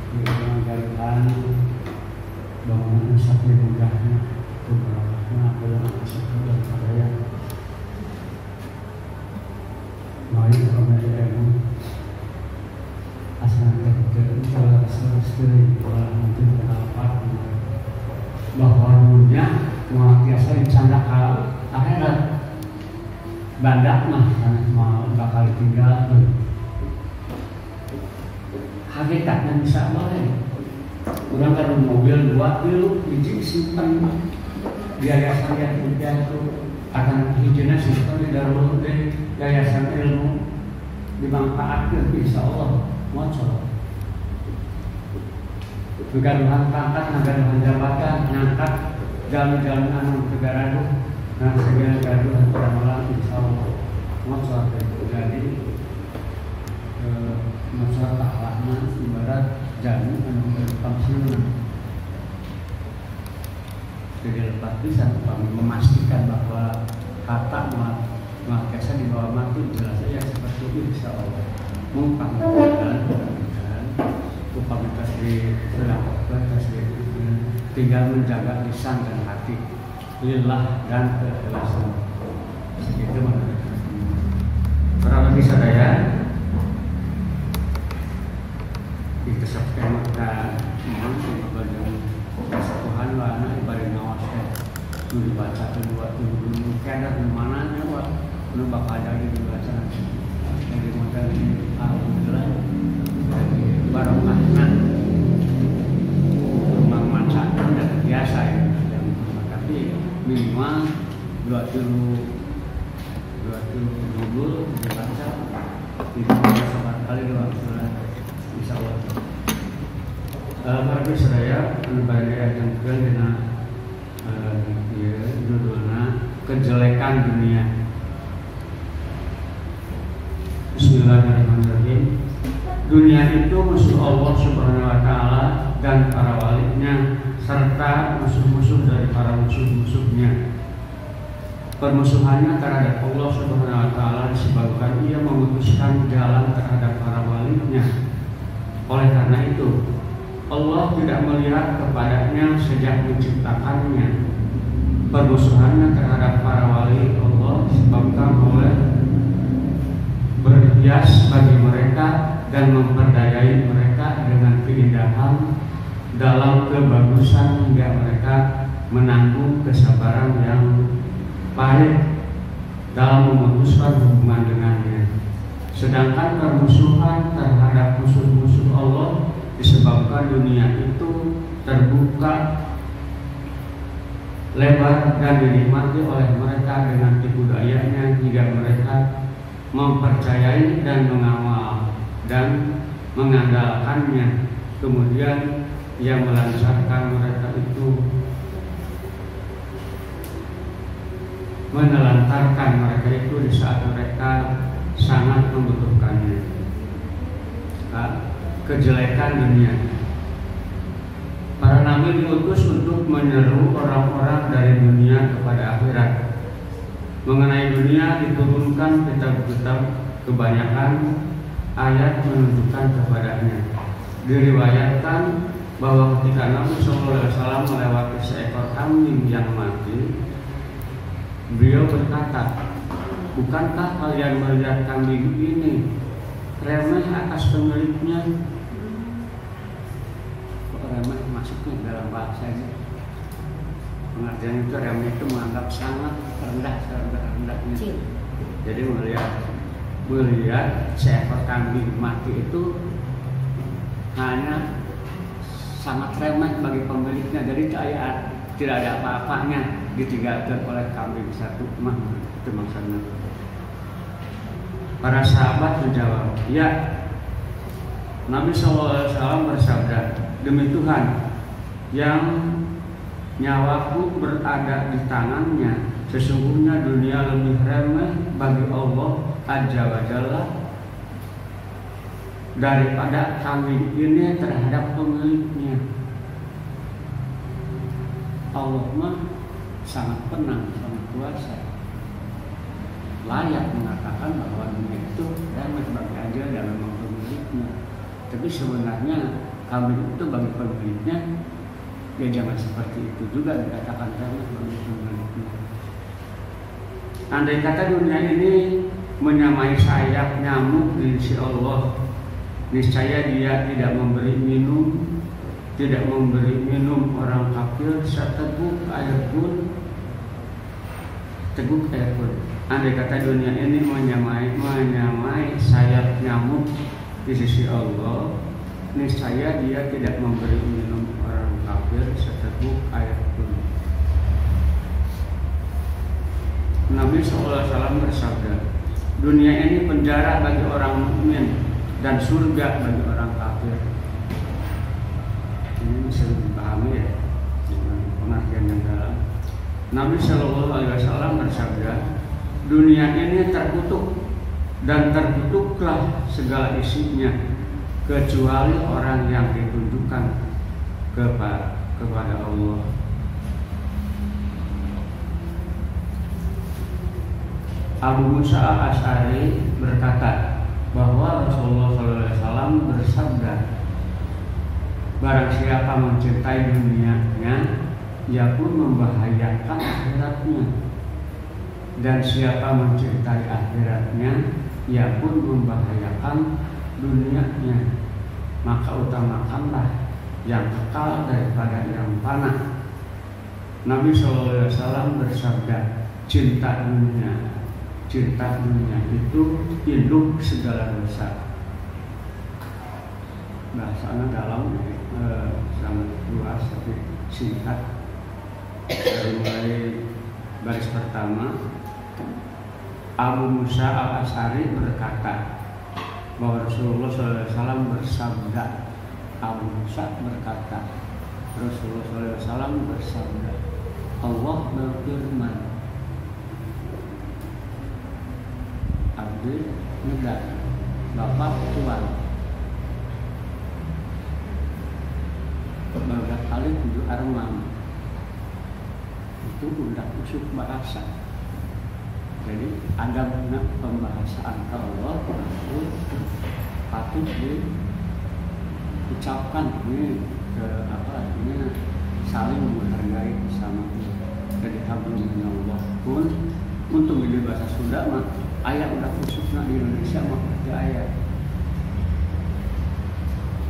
Dengan bangunan sakit mudahnya keberapa belum masuk dan karya mari kembali ilmu asal terjadi salah sekali nanti berapa bahwa dunia biasa dicanda kalau akhirat bandak mah karena mau bakal tinggal hakikatnya bisa boleh. Kurang kan mobil 2 kilo biji simpan di yayasan yang udah itu akan hijaunya simpan di dalam yayasan ilmu dimanfaatkan insya Allah muncul. Kegaduhan pangkat, kegaduhan jabatan, ngangkat jalan-jalan anu negara itu, nah segala gaduhan pada malam insya Allah muncul. Jadi muncul taklaknya ibarat jamu anu berpangsilan. Jadi lepas bisa kami memastikan bahwa kata mengakesa di bawah mati jelas saja seperti itu insya Allah. Mengpanggilan upami tasbih berlakukan tasbih tinggal menjaga lisan dan hati lillah dan keikhlasan. Segitu menurut kurang lebih sadaya dikesepkan maka mohon kepada Tuhan wana ibadah ngawasnya itu dibaca kedua dulu kadar mana nyawa nu bakal jadi dibaca jadi modal alhamdulillah barokahna memang macam dan biasa ya tapi minimal dua dulu dibaca tidak sama kali dua insya Allah. Para saudara pada yang dengan judulnya kejelekan dunia. Bismillahirrahmanirrahim. Dunia itu musuh Allah Subhanahu wa taala dan para walinya serta musuh-musuh dari para musuh-musuhnya. Permusuhannya terhadap Allah Subhanahu wa taala disebabkan ia memutuskan jalan terhadap para walinya. Oleh karena itu, Allah tidak melihat kepadanya sejak menciptakannya. Permusuhannya terhadap para wali Allah disebabkan oleh berhias bagi mereka dan memperdayai mereka dengan keindahan dalam kebagusan hingga mereka menanggung kesabaran yang baik dalam memutuskan hubungan dengannya. Sedangkan permusuhan terhadap musuh-musuh Allah disebabkan dunia itu terbuka lebar dan dinikmati oleh mereka dengan tipu dayanya hingga mereka mempercayai dan mengawal dan mengandalkannya. Kemudian ia melancarkan mereka itu menelantarkan mereka itu di saat mereka sangat membutuhkannya. Kejelekan dunia. Para nabi diutus untuk menyeru orang-orang dari dunia kepada akhirat. Mengenai dunia diturunkan kitab-kitab, kebanyakan ayat menunjukkan kepadanya. Diriwayatkan bahwa ketika Nabi SAW melewati seekor kambing yang mati, beliau berkata, "Bukankah kalian melihat kambing ini remeh atas pemiliknya?" Kok remeh maksudnya dalam bahasa ini? Pengertian itu remeh itu menganggap sangat rendah, rendah-rendahnya. Jadi melihat seekor kambing mati itu hanya sangat remeh bagi pemiliknya. Jadi tidak ada apa-apanya ditinggalkan oleh kambing satu mah. Itu maksudnya. Para sahabat menjawab, "Ya." Nabi SAW bersabda, "Demi Tuhan yang nyawaku berada di tangannya, sesungguhnya dunia lebih remeh bagi Allah Azza wa Jalla daripada kambing ini terhadap pemiliknya." Allah mah sangat tenang, sangat kuasa, layak mengatakan bahwa dunia itu remeh bagi aja dan memang pemiliknya. Tapi sebenarnya kambing itu bagi pemiliknya, ya jangan seperti itu juga dikatakan kambing bagi pemiliknya. Andai kata dunia ini menyamai sayap nyamuk di sisi Allah, niscaya dia tidak memberi minum orang kafir seteguk air pun. Andai kata dunia ini menyamai sayap nyamuk di sisi Allah, niscaya dia tidak memberi minum orang kafir seteguk air pun. Nabi SAW bersabda, dunia ini penjara bagi orang mukmin dan surga bagi orang kafir. Ini bisa dipahami ya dengan pengertian yang dalam. Nabi SAW bersabda, dunia ini terkutuk dan terkutuklah segala isinya kecuali orang yang ditunjukkan kepada Allah. Abu Musa al-Asy'ari berkata bahwa Rasulullah SAW bersabda, barang siapa mencintai dunianya, ia pun membahayakan akhiratnya, dan siapa mencintai akhiratnya, ia pun membahayakan dunianya. Maka utamakanlah yang kekal daripada yang fana. Nabi SAW bersabda, cinta dunia itu induk segala dosa. Bahasanya dalam sangat luas tapi singkat. Dari mulai baris pertama, Abu Musa al-Asy'ari berkata bahwa Rasulullah SAW bersabda. Abu Musa berkata, Rasulullah SAW bersabda, Allah berfirman, abdi negara bapak tuan beberapa kali tujuh armam itu udah usuk bahasa. Jadi ada pembahasan Allah itu patut diucapkan ini artinya saling menghargai bersama. Jadi hablumillah pun untuk di bahasa Sunda mah ayat udah khususnya di Indonesia mah berarti ayat.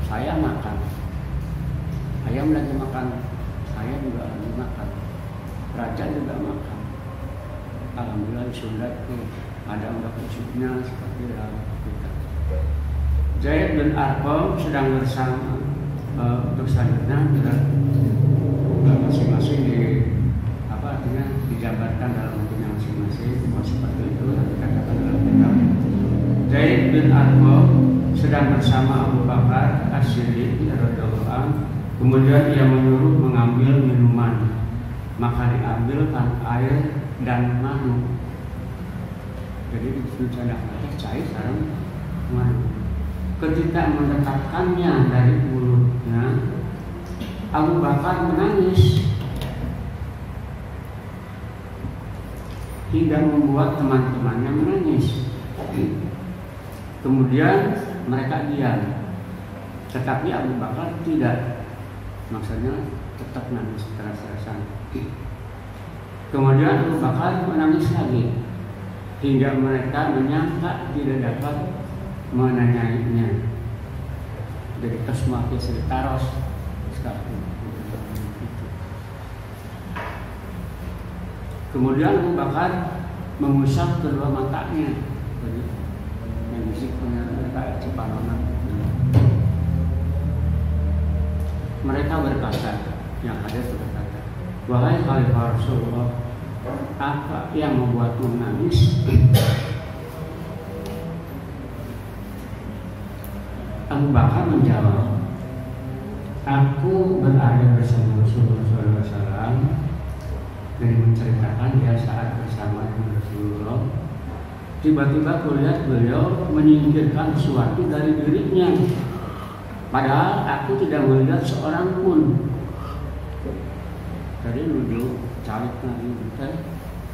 Saya makan, ayam lagi makan, saya juga lagi makan, raja juga makan. Alhamdulillah di Sunda itu ada udah khususnya seperti dalam kita. Zaid bin Arqam sedang bersama untuk selanjutnya masing-masing artinya dijabarkan dalam bentuknya masing-masing. Seperti itu dikatakan dalam kitab. Zaid bin Arqam sedang bersama Abu Bakar As-Siddiq radhiyallahu anhu. Kemudian ia menyuruh mengambil minuman, maka diambilkan air dan madu. Jadi dicadang cair sareng madu. Ketika mendekatkannya dari mulutnya, Abu Bakar menangis hingga membuat teman-temannya menangis. Kemudian mereka diam, tetapi Abu Bakar tidak, maksudnya tetap nangis keras-kerasan. Kemudian Abu Bakar menangis lagi hingga mereka menyangka tidak dapat menanyainya. Jadi kesemakin seritaros sekali. Kemudian Abu Bakar mengusap kedua matanya. Jadi yang bisik punya mereka cipanonan. Mereka berkata, yang ada berkata, wahai Khalifah Rasulullah, apa yang membuatmu menangis? Abu Bakar menjawab, aku berada bersama Rasulullah SAW dan menceritakan dia saat bersama dengan Rasulullah. Tiba-tiba kulihat beliau menyingkirkan sesuatu dari dirinya, padahal aku tidak melihat seorang pun. Jadi duduk cari lagi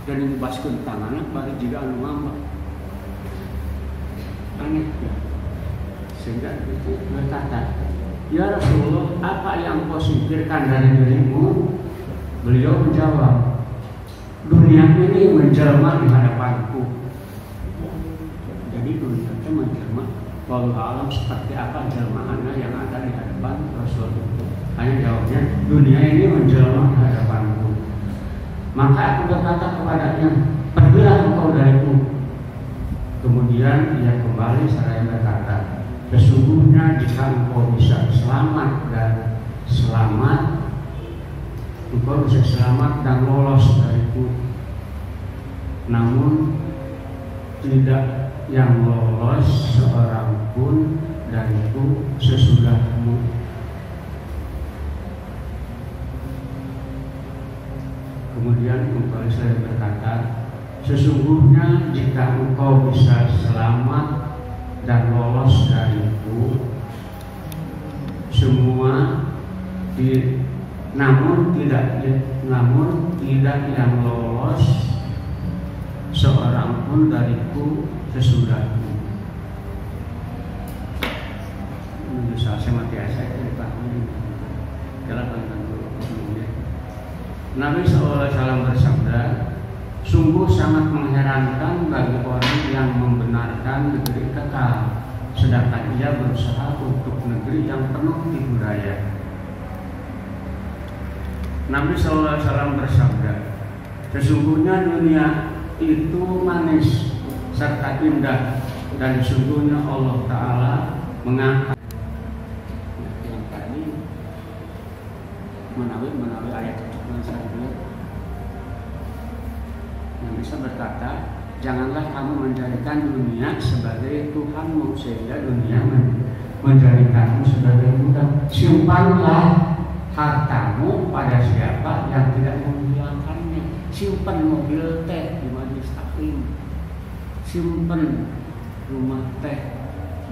dan dibaskan tangannya baru juga anu mama. Aneh ya. Sehingga itu berkata, "Ya Rasulullah, apa yang kau singkirkan dari dirimu?" Beliau menjawab, "Dunia ini menjelma di hadapanku." Jadi dunia itu menjelma, wallahu alam seperti apa jelmaannya yang ada di hadapan Rasul itu. Hanya jawabnya, "Dunia ini menjelma di hadapanku." Maka aku berkata kepadanya, "Pergilah engkau dariku." Kemudian ia kembali seraya berkata, "Sesungguhnya jika engkau bisa selamat dan lolos dariku, namun tidak yang lolos seorang pun dariku sesudahmu." Kemudian kembali saya berkata, "Sesungguhnya jika engkau bisa selamat dan lolos dariku semua, namun tidak yang lolos seorang pun dariku sesudahmu." Ini saya mati saya dipahami. Nabi SAW bersabda, "Sungguh sangat mengherankan bagi orang yang membenarkan negeri kekal, sedangkan ia berusaha untuk negeri yang penuh tipu daya." Nabi SAW bersabda, "Sesungguhnya dunia itu manis serta indah, dan sesungguhnya Allah Ta'ala mengangkat." Yang tadi menawi ayat yang bisa berkata, "Janganlah kamu menjadikan dunia sebagai Tuhanmu, sehingga dunia menjadikanmu sebagai budak. Simpanlah hartamu pada siapa yang tidak menghilangkannya." Simpan mobil teh di majelis taklim, simpan rumah teh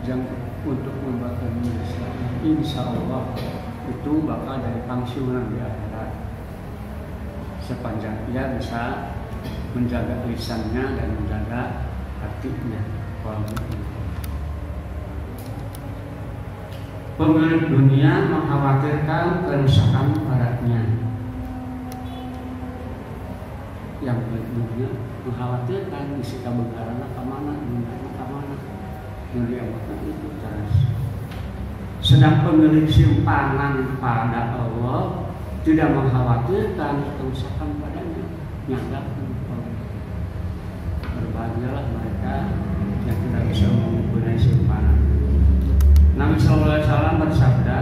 jangan untuk membuatkan Islam. Insya Allah itu bakal dari pensiunan di akhirat, sepanjang ia bisa menjaga lisannya dan menjaga hatinya. Pemilik dunia mengkhawatirkan kerusakan padanya. Yang pemilik dunia mengkhawatirkan isi kebenarannya kemana, dunia kemana, dunia itu terus. Sedang pemilik simpanan pada Allah tidak mengkhawatirkan kerusakan padanya. Nyanggakan, berbahagialah mereka yang tidak bisa mempunyai simpanan. Nabi SAW bersabda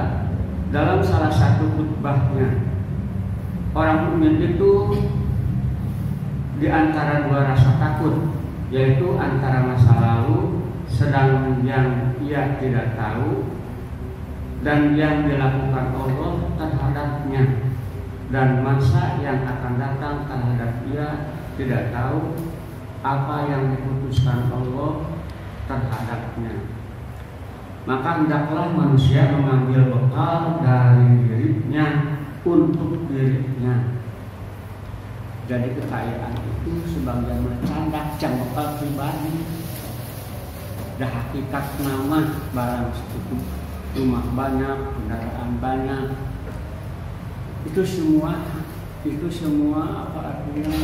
dalam salah satu khutbahnya, orang mukmin itu di antara dua rasa takut, yaitu antara masa lalu sedang yang ia tidak tahu dan yang dilakukan Allah terhadapnya, dan masa yang akan datang terhadap ia tidak tahu apa yang diputuskan Allah terhadapnya. Maka hendaklah manusia mengambil bekal dari dirinya untuk dirinya. Jadi kekayaan itu sebagian bercanda, jangan bekal pribadi. Dah hakikat nama barang itu, rumah banyak, kendaraan banyak, itu semua apa artinya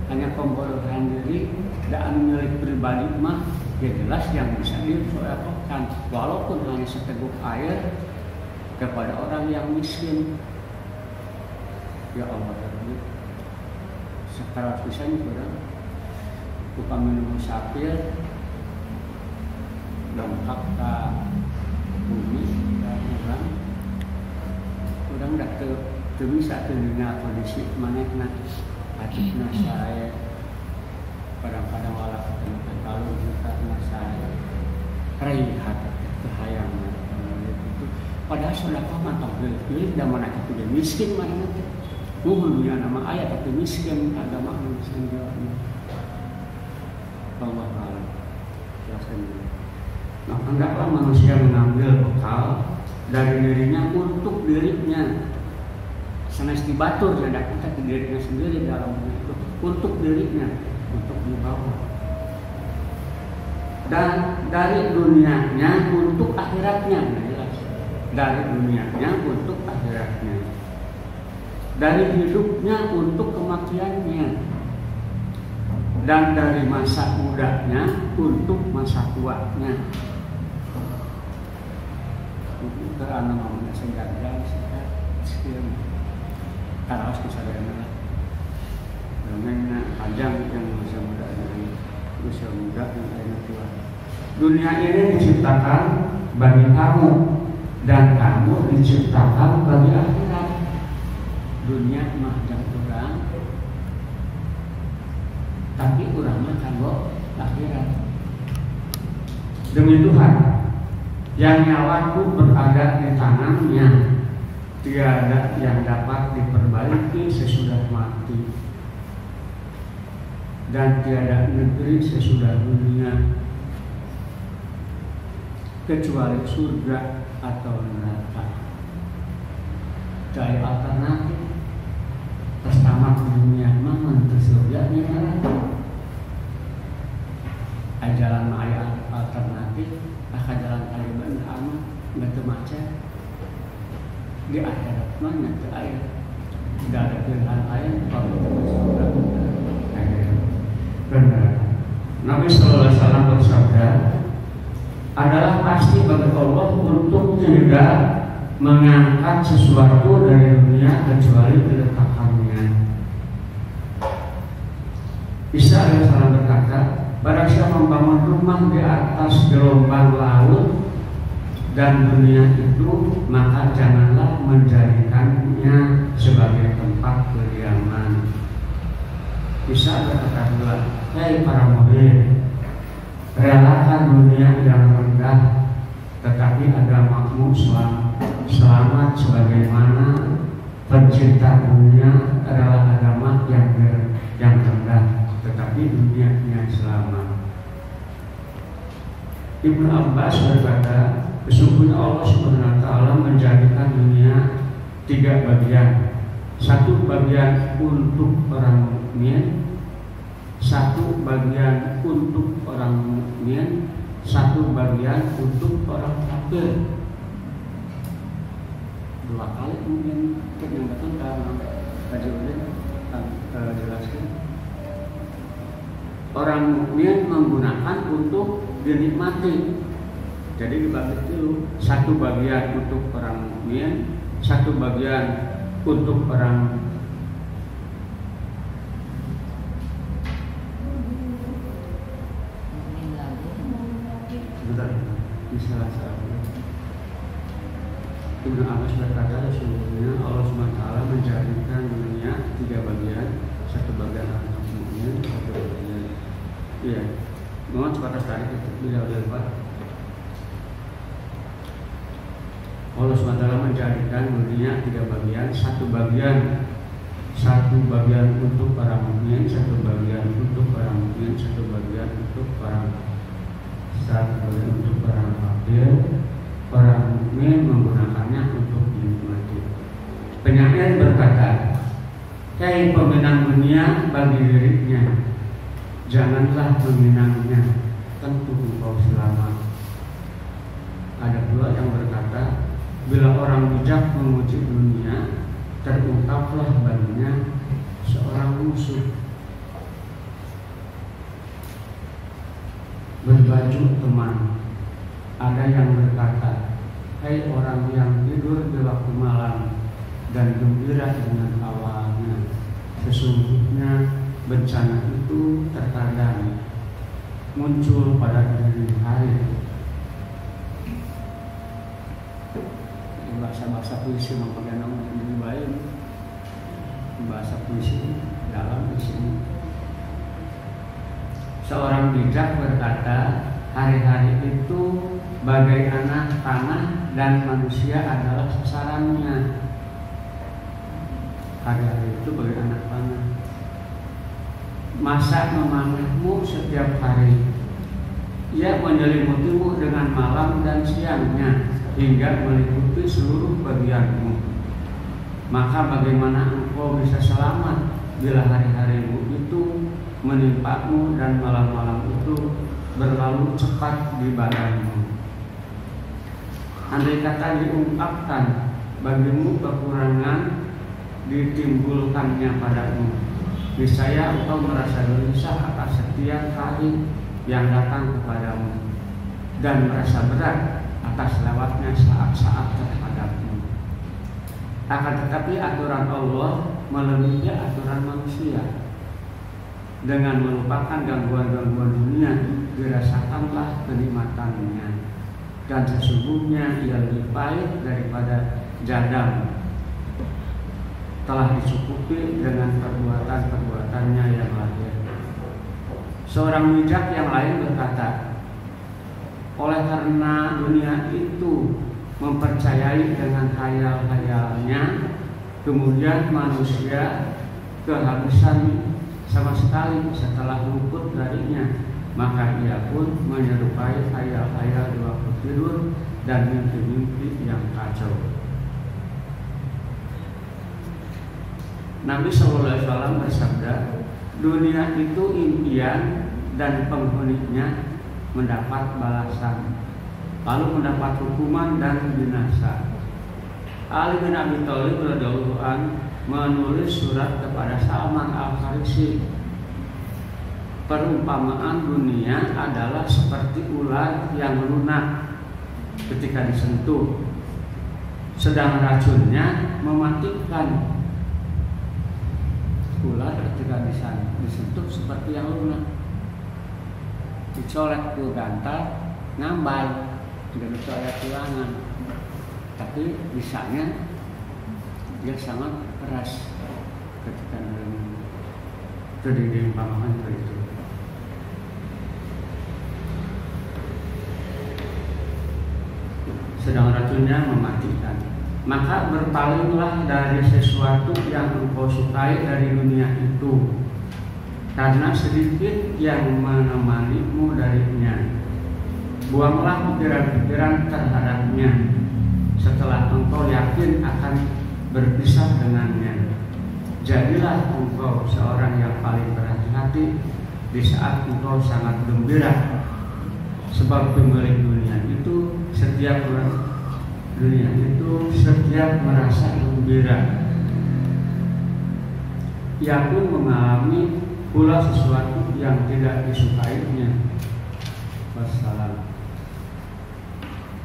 hanya pembodohan diri dan milik pribadi mah ya jelas yang bisa disoalkan walaupun hanya seteguk air kepada orang yang miskin. Ya Allah, secara pisahnya sudah bukan minum musafir lengkap ke bumi dan orang tidak bisa terdengar kondisi manehna hatinya saya kadang-kadang walau ketemu kalau karena saya rehat kehayangan itu padahal sedekah mantap pilih dan mana itu dia miskin mana itu dunia nama ayat tapi miskin agama miskin jawabnya Allah Ta'ala jelaskan dulu. Nah, hendaklah manusia mengambil bekal dari dirinya untuk dirinya. Sanes dibatur ya kita ke dirinya sendiri dalam itu untuk dirinya, untuk dibawa. Dan dari dunianya untuk akhiratnya, jelas. dari dunianya untuk akhiratnya, dari hidupnya untuk kematiannya, dan dari masa mudanya untuk masa tuanya. Karena mamanya segagal sekian karaos kesadana dongengnya panjang yang usia muda yang lainnya tua. Dunia ini diciptakan bagi kamu dan kamu diciptakan bagi akhirat. Dunia mah jang kurang, tapi urang mah kanggo akhirat. Demi Tuhan yang nyawaku berada di tangannya, tiada yang dapat diperbaiki sesudah mati, dan tiada negeri sesudah dunia kecuali surga atau neraka. Dari alternatif pertama dunia mangan ke surga nih neraka. Jalan maya alternatif, jalan kaliban amat nggak macet. Di akhirat mana ke air, tidak ada pilihan lain kalau ke surga. Benar. Nabi Sallallahu Alaihi Wasallam bersabda, adalah pasti bagi Allah untuk tidak mengangkat sesuatu dari dunia kecuali diletakkannya. Isa alaihissalam berkata, barang siapa membangun rumah di atas gelombang laut dan dunia itu, maka janganlah menjadikannya sebagai tempat kediaman. Isa berkata pula, hei para murid, relakan dunia yang rendah, tetapi agamamu selamat sebagaimana pencinta dunia adalah agama yang rendah, tetapi dunianya selamat. Ibnu Abbas berkata, sesungguhnya Allah Subhanahu wa Ta'ala menjadikan dunia 3 bagian. 1 bagian untuk orang mukmin, 1 bagian untuk orang mukmin, 1 bagian untuk orang kafir. 2 kali mungkin kenyangkatan karena Haji Udin jelaskan. Orang mukmin menggunakan untuk dinikmati. Jadi dibagi dulu, 1 bagian untuk orang mukmin, 1 bagian untuk orang salah satu. Ibnu Abbas berkata, sesungguhnya Allah SWT menjadikan dunia 3 bagian, 1 bagian orang mukmin, 1 bagian. Iya, mohon sebatas tarik itu bila Pak. Allah SWT menjadikan dunia 3 bagian, 1 bagian untuk orang mukmin, 1 bagian untuk orang mukmin, 1 bagian untuk orang kafir. Orang mukmin menggunakannya untuk dinikmati. Penyair berkata, hei peminang dunia bagi dirinya, janganlah meminangnya, tentu engkau selamat. Ada pula yang berkata, bila orang bijak menguji dunia, terungkaplah baginya seorang musuh. Berbaju teman. Ada yang berkata, hei orang yang tidur di waktu malam dan gembira dengan awalnya, sesungguhnya bencana itu terkadang muncul pada dini hari. Bahasa puisi mempegang lebih baik. Bahasa puisi dalam di sini. Seorang bijak berkata, hari-hari itu bagai anak tanah dan manusia adalah sasarannya. Hari-hari itu bagai anak tanah. Masa memanahmu setiap hari. Ia menyelimutimu dengan malam dan siangnya, hingga meliputi seluruh bagianmu. Maka bagaimana engkau bisa selamat bila hari-harimu itu menimpamu dan malam-malam itu berlalu cepat di badanmu. andai kata diungkapkan bagimu kekurangan ditimbulkannya padamu, niscaya engkau merasa gelisah atas setiap hari yang datang kepadamu dan merasa berat atas lewatnya saat-saat terhadapmu. Akan tetapi aturan Allah melebihi aturan manusia. Dengan melupakan gangguan-gangguan dunia, dirasakanlah kenikmatannya, dan sesungguhnya ia lebih baik daripada jadam, telah dicukupi dengan perbuatan-perbuatannya yang lahir. Seorang bijak yang lain berkata, oleh karena dunia itu mempercayai dengan khayal-khayalnya, kemudian manusia kehabisan sama sekali setelah luput darinya, maka ia pun menyerupai khayal-khayal di waktu tidur dan mimpi-mimpi yang kacau. Nabi SAW bersabda, dunia itu impian dan penghuninya mendapat balasan, lalu mendapat hukuman dan binasa. Ali bin Abi Thalib radhiyallahu anhu menulis surat kepada Salman Al-Farisi. Perumpamaan dunia adalah seperti ular yang lunak ketika disentuh, sedang racunnya mematikan. Ular ketika disentuh seperti yang lunak, dicolek ke gantal, ngambai, tidak bisa ada tulangan, tapi bisanya dia sangat keras ketika terjadi umpamaan seperti itu. Sedang racunnya mematikan. Maka berpalinglah dari sesuatu yang engkau sukai dari dunia itu, karena sedikit yang menemanimu darinya. Buanglah pikiran-pikiran terhadapnya setelah engkau yakin akan berpisah dengannya. Jadilah engkau seorang yang paling berhati-hati di saat engkau sangat gembira, sebab pemilik dunia itu setiap merasa gembira, ia pun mengalami pula sesuatu yang tidak disukainya. Wassalam.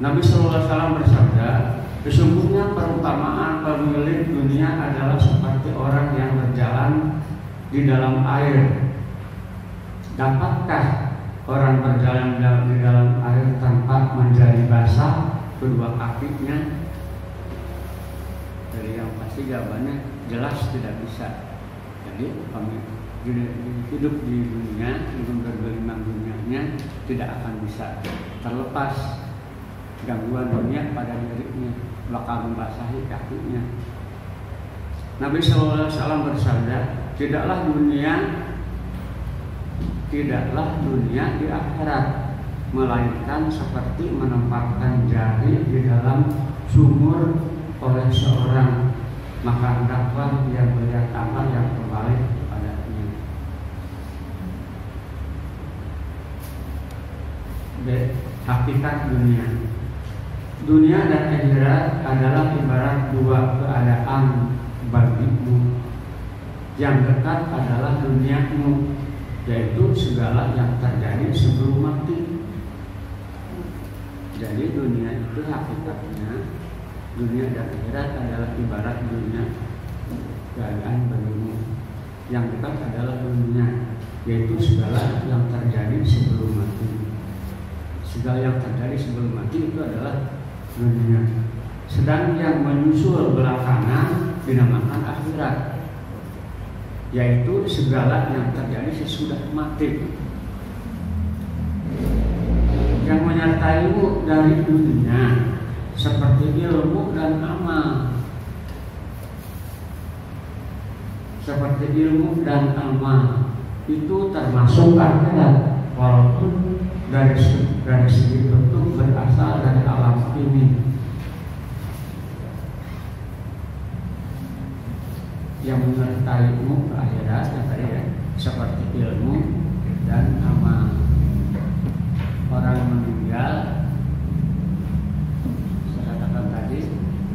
Nabi SAW bersabda, sesungguhnya perumpamaan pemilik dunia adalah seperti orang yang berjalan di dalam air. Dapatkah orang berjalan di dalam air tanpa menjadi basah kedua kakinya? Dari yang pasti jawabannya jelas tidak bisa. Jadi hidup di dunia dengan bergelimang dunianya tidak akan bisa terlepas gangguan dunia pada dirinya, bakal membasahi kakinya. Nabi SAW bersabda, tidaklah dunia di akhirat, melainkan seperti menempatkan jari di dalam sumur oleh seorang, maka hendaklah dia melihat amal yang kembali kepadanya. B. Hakikat dunia dan akhirat adalah ibarat dua keadaan bagimu. Yang dekat adalah duniamu, yaitu segala yang terjadi sebelum mati. Jadi dunia itu hakikatnya, dunia dan akhirat adalah ibarat dunia keadaan bagimu. Yang dekat adalah dunia, yaitu segala yang terjadi sebelum mati. Segala yang terjadi sebelum mati itu adalah dunia. Sedang yang menyusul belakangan dinamakan akhirat, yaitu segala yang terjadi sesudah mati. Yang menyertaimu dari dunia seperti ilmu dan amal. Seperti ilmu dan amal itu termasuk akhirat, walaupun dari segi bentuk berasal dari alam ini. Yang menyertaimu ke akhirat yang tadi ya, seperti ilmu dan amal. Orang meninggal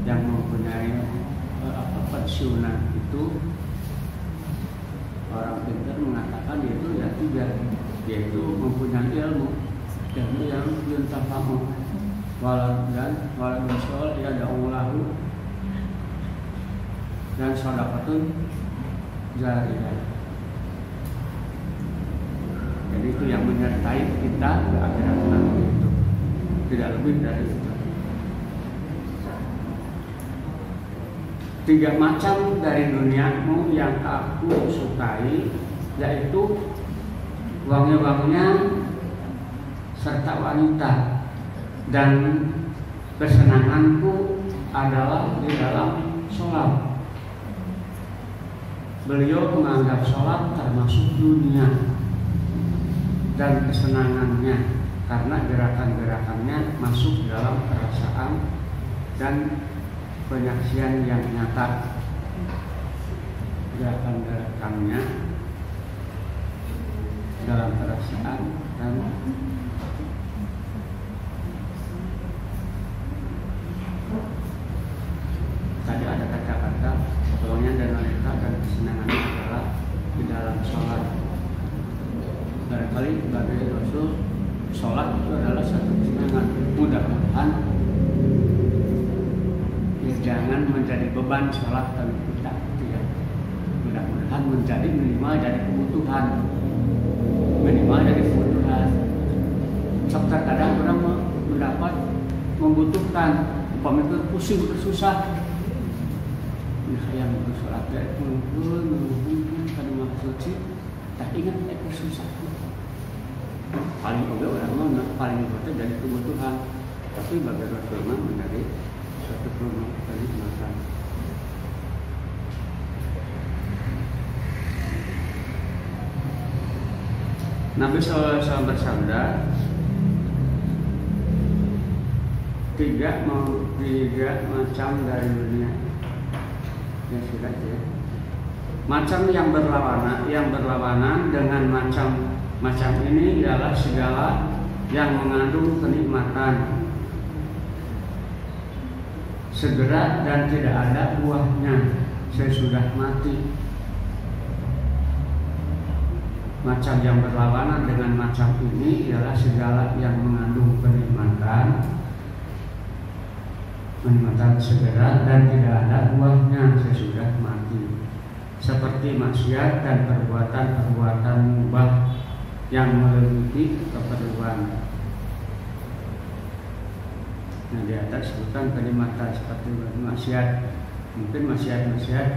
yang mempunyai pensiunan itu orang pintar mengatakan yaitu ya tiga, yaitu mempunyai ilmu yang yuntafahu waladun sol ya da'ulahu dan sodakatun jariyah. Jadi itu yang menyertai kita ke akhirat nanti, itu tidak lebih dari itu. 3 macam dari duniamu yang aku sukai, yaitu wangi-wanginya serta wanita, dan kesenanganku adalah di dalam sholat. Beliau menganggap sholat termasuk dunia dan kesenangannya, karena gerakan-gerakannya masuk dalam perasaan dan penyaksian yang nyata. Gerakan-gerakannya dalam perasaan dan tadi ada kata-kata pokoknya dan wanita dan kesenangannya adalah di dalam sholat. Barangkali sebagai Rasul, sholat itu adalah satu kesenangan. Mudah-mudahan jangan menjadi beban sholat bagi kita, ya. Mudah-mudahan menjadi minimal dari kebutuhan, Serta kadang orang mendapat membutuhkan, umpamanya pusing bersusah, yang bersolat dari mungkin pada masa suci, tak ingat mereka susah. Paling oke orang paling betul dari kebutuhan, tapi bagi Rasulullah menjadi satu kenikmatan. Nabi SAW bersabda, 3 macam dari dunia. Ya sudah ya. Macam yang berlawanan dengan macam ini ialah segala yang mengandung kenikmatan, segera dan tidak ada buahnya sesudah mati. Macam yang berlawanan dengan macam ini ialah segala yang mengandung kenikmatan segera dan tidak ada buahnya sesudah mati, seperti maksiat dan perbuatan-perbuatan mubah yang melebihi keperluan. Nah, di atas sebutkan kenikmatan seperti maksiat. Mungkin maksiat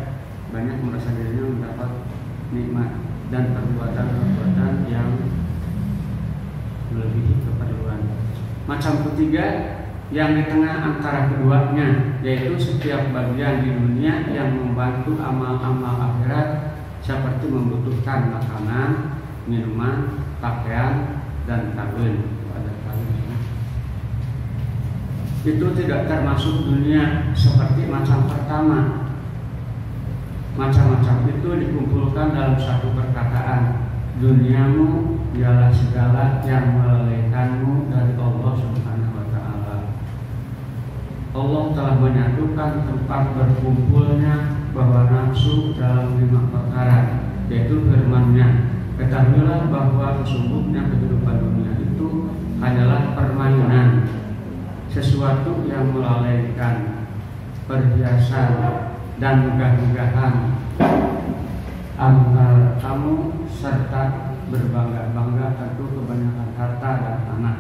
banyak merasa dirinya mendapat nikmat, dan perbuatan-perbuatan yang melebihi keperluan. Macam ketiga yang di tengah antara keduanya, yaitu setiap bagian di dunia yang membantu amal-amal akhirat, seperti membutuhkan makanan, minuman, pakaian, dan kawin. Itu tidak termasuk dunia seperti macam pertama. Macam-macam itu dikumpulkan dalam satu perkataan, duniamu ialah segala yang melalaikanmu dari Allah Subhanahu wa Ta'ala. Allah telah menyatukan tempat berkumpulnya bahwa nafsu dalam 5 perkara, yaitu firman-Nya, ketahuilah bahwa sesungguhnya kehidupan dunia itu hanyalah permainan, sesuatu yang melalaikan, perhiasan dan megah-megahan antara kamu, serta berbangga-bangga tentu kebanyakan harta dan anak.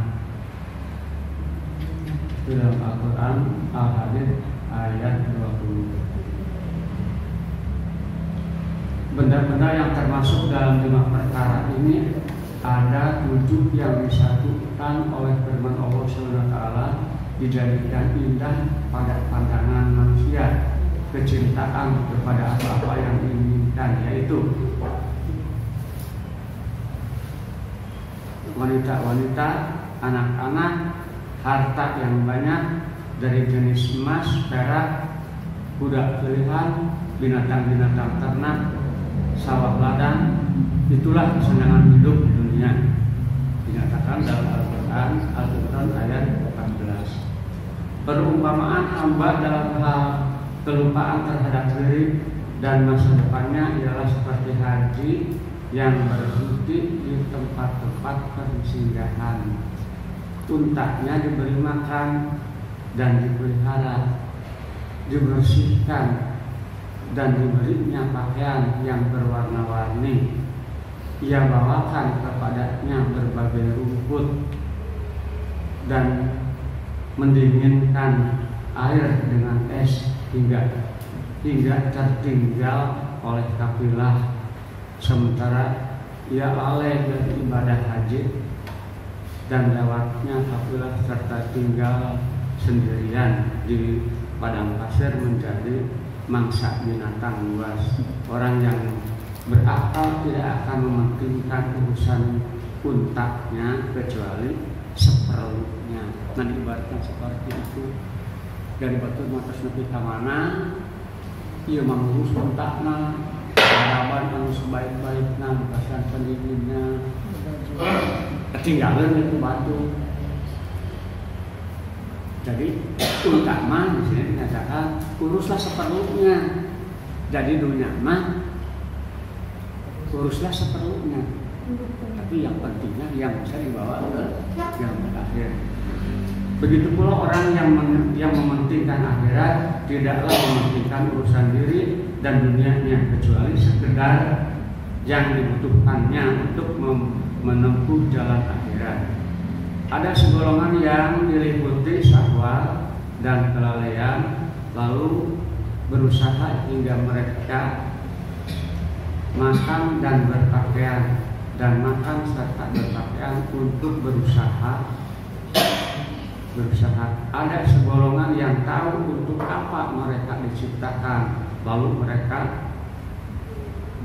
Dalam Al-Quran Al-Hadid ayat 20. Benda-benda yang termasuk dalam 5 perkara ini ada 7 yang disatukan oleh firman Allah SWT, dijadikan indah pada pandangan manusia, kecintaan kepada apa-apa yang diinginkan, yaitu wanita-wanita, anak-anak, harta yang banyak dari jenis emas, perak, kuda pilihan, binatang-binatang ternak, sawah ladang. Itulah kesenangan hidup di dunia, dinyatakan dalam Al-Quran ayat 14. Perumpamaan hamba dalam hal kelupaan terhadap diri dan masa depannya ialah seperti haji yang berhenti di tempat-tempat persinggahan. Untaknya diberi makan dan dipelihara, dibersihkan dan diberinya pakaian yang berwarna-warni. Ia bawakan kepadanya berbagai rumput dan mendinginkan air dengan es hingga tertinggal oleh kafilah, sementara ia lalai dari ibadah haji dan lewatnya kafilah serta tinggal sendirian di padang pasir menjadi mangsa binatang buas. Orang yang berakal tidak akan mementingkan urusan untaknya kecuali seperlunya. Nah, diibaratkan seperti itu. Dari batu matas nepi ka mana ieu mangurus untakna, harapan anu sebaik-baikna, pasan pendinginna ketinggalan itu batu. Jadi untak mah di sini dikatakan uruslah seperlunya. Jadi dunia mah uruslah seperlunya. Tapi yang pentingnya yang bisa dibawa ke yang terakhir. Begitu pula orang yang mementingkan akhirat tidaklah mementingkan urusan diri dan dunianya, kecuali sekedar yang dibutuhkannya untuk menempuh jalan akhirat. Ada segolongan yang diliputi syahwat dan kelalaian, lalu berusaha hingga mereka makan dan berpakaian, dan makan serta berpakaian untuk berusaha. Ada segolongan yang tahu untuk apa mereka diciptakan, lalu mereka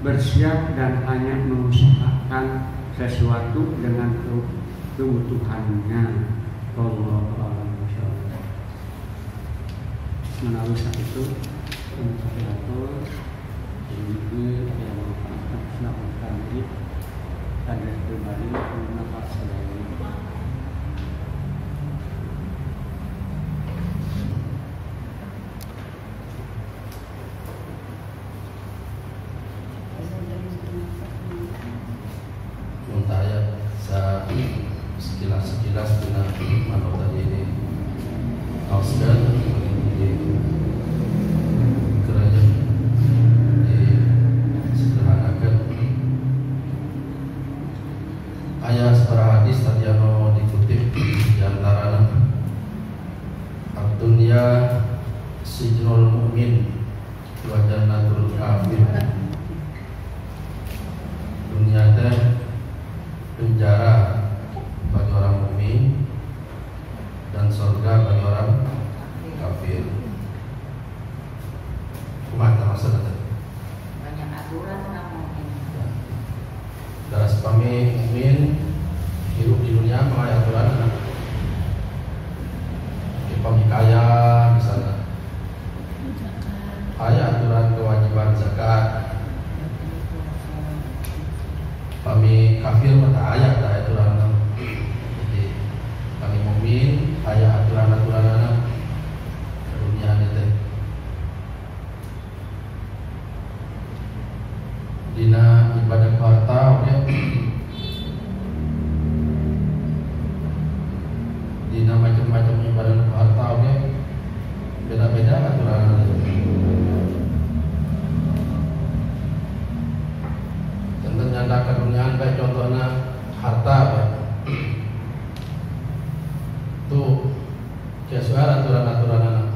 bersiap dan hanya mengusahakan sesuatu dengan kebutuhannya. Wallahu a'lam bishawab. Menawi itu untuk diatur ini yang akan dilakukan di ada pribadi mendapat sadari. Sekilas benar manut tadi ini Ausdan di kerajaan disederhanakan ayat separah hadis tadi anu dikutip diantara ad-dunya sijnul mu'min wa jannatul kafir. Dunia teh penjara bagi orang mukmin dan surga bagi orang kafir. Kumaha maksudnya? Banyak aturan orang mukmin. Dari sepami mukmin hidup di dunia mengenai aturan. Kami kaya misalnya, ada aturan kewajiban zakat. Kami kafir mata ayat dah aturan. Kami mukmin aya aturan-aturan anak dunia ini. Dina ibadah harta oke. Dina macam-macam ibadah harta oke. Beda-beda aturan. Tentu nyanda keduniaan baik contohnya harta baik. Tuh sesuai aturan-aturan anak.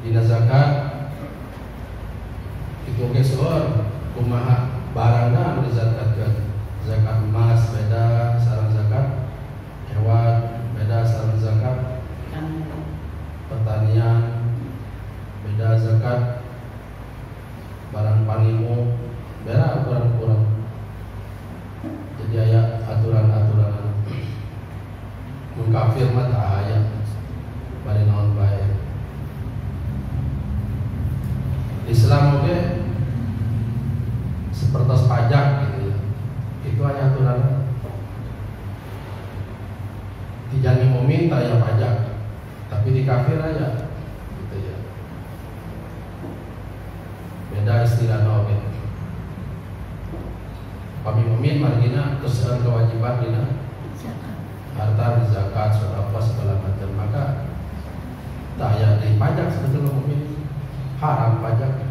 Dina zakat itu sesuai kumaha barangna anu dizakatkeun. Zakat emas beda sareng zakat hewan, beda sareng zakat pertanian, beda zakat barang panimu, beda aturan-aturan. Jadi aya aturan-aturan mun kafir mah tah aya bari naon bae. Islam oke seperti pajak gitu ya. Itu aya aturan. Dijani mukmin kafir aja gitu ya. Beda istilah nabi. Kami mukmin margina terus kewajiban dina harta, zakat, sedekah segala macam. Maka tak ada di pajak sebetulnya mukmin, haram pajak.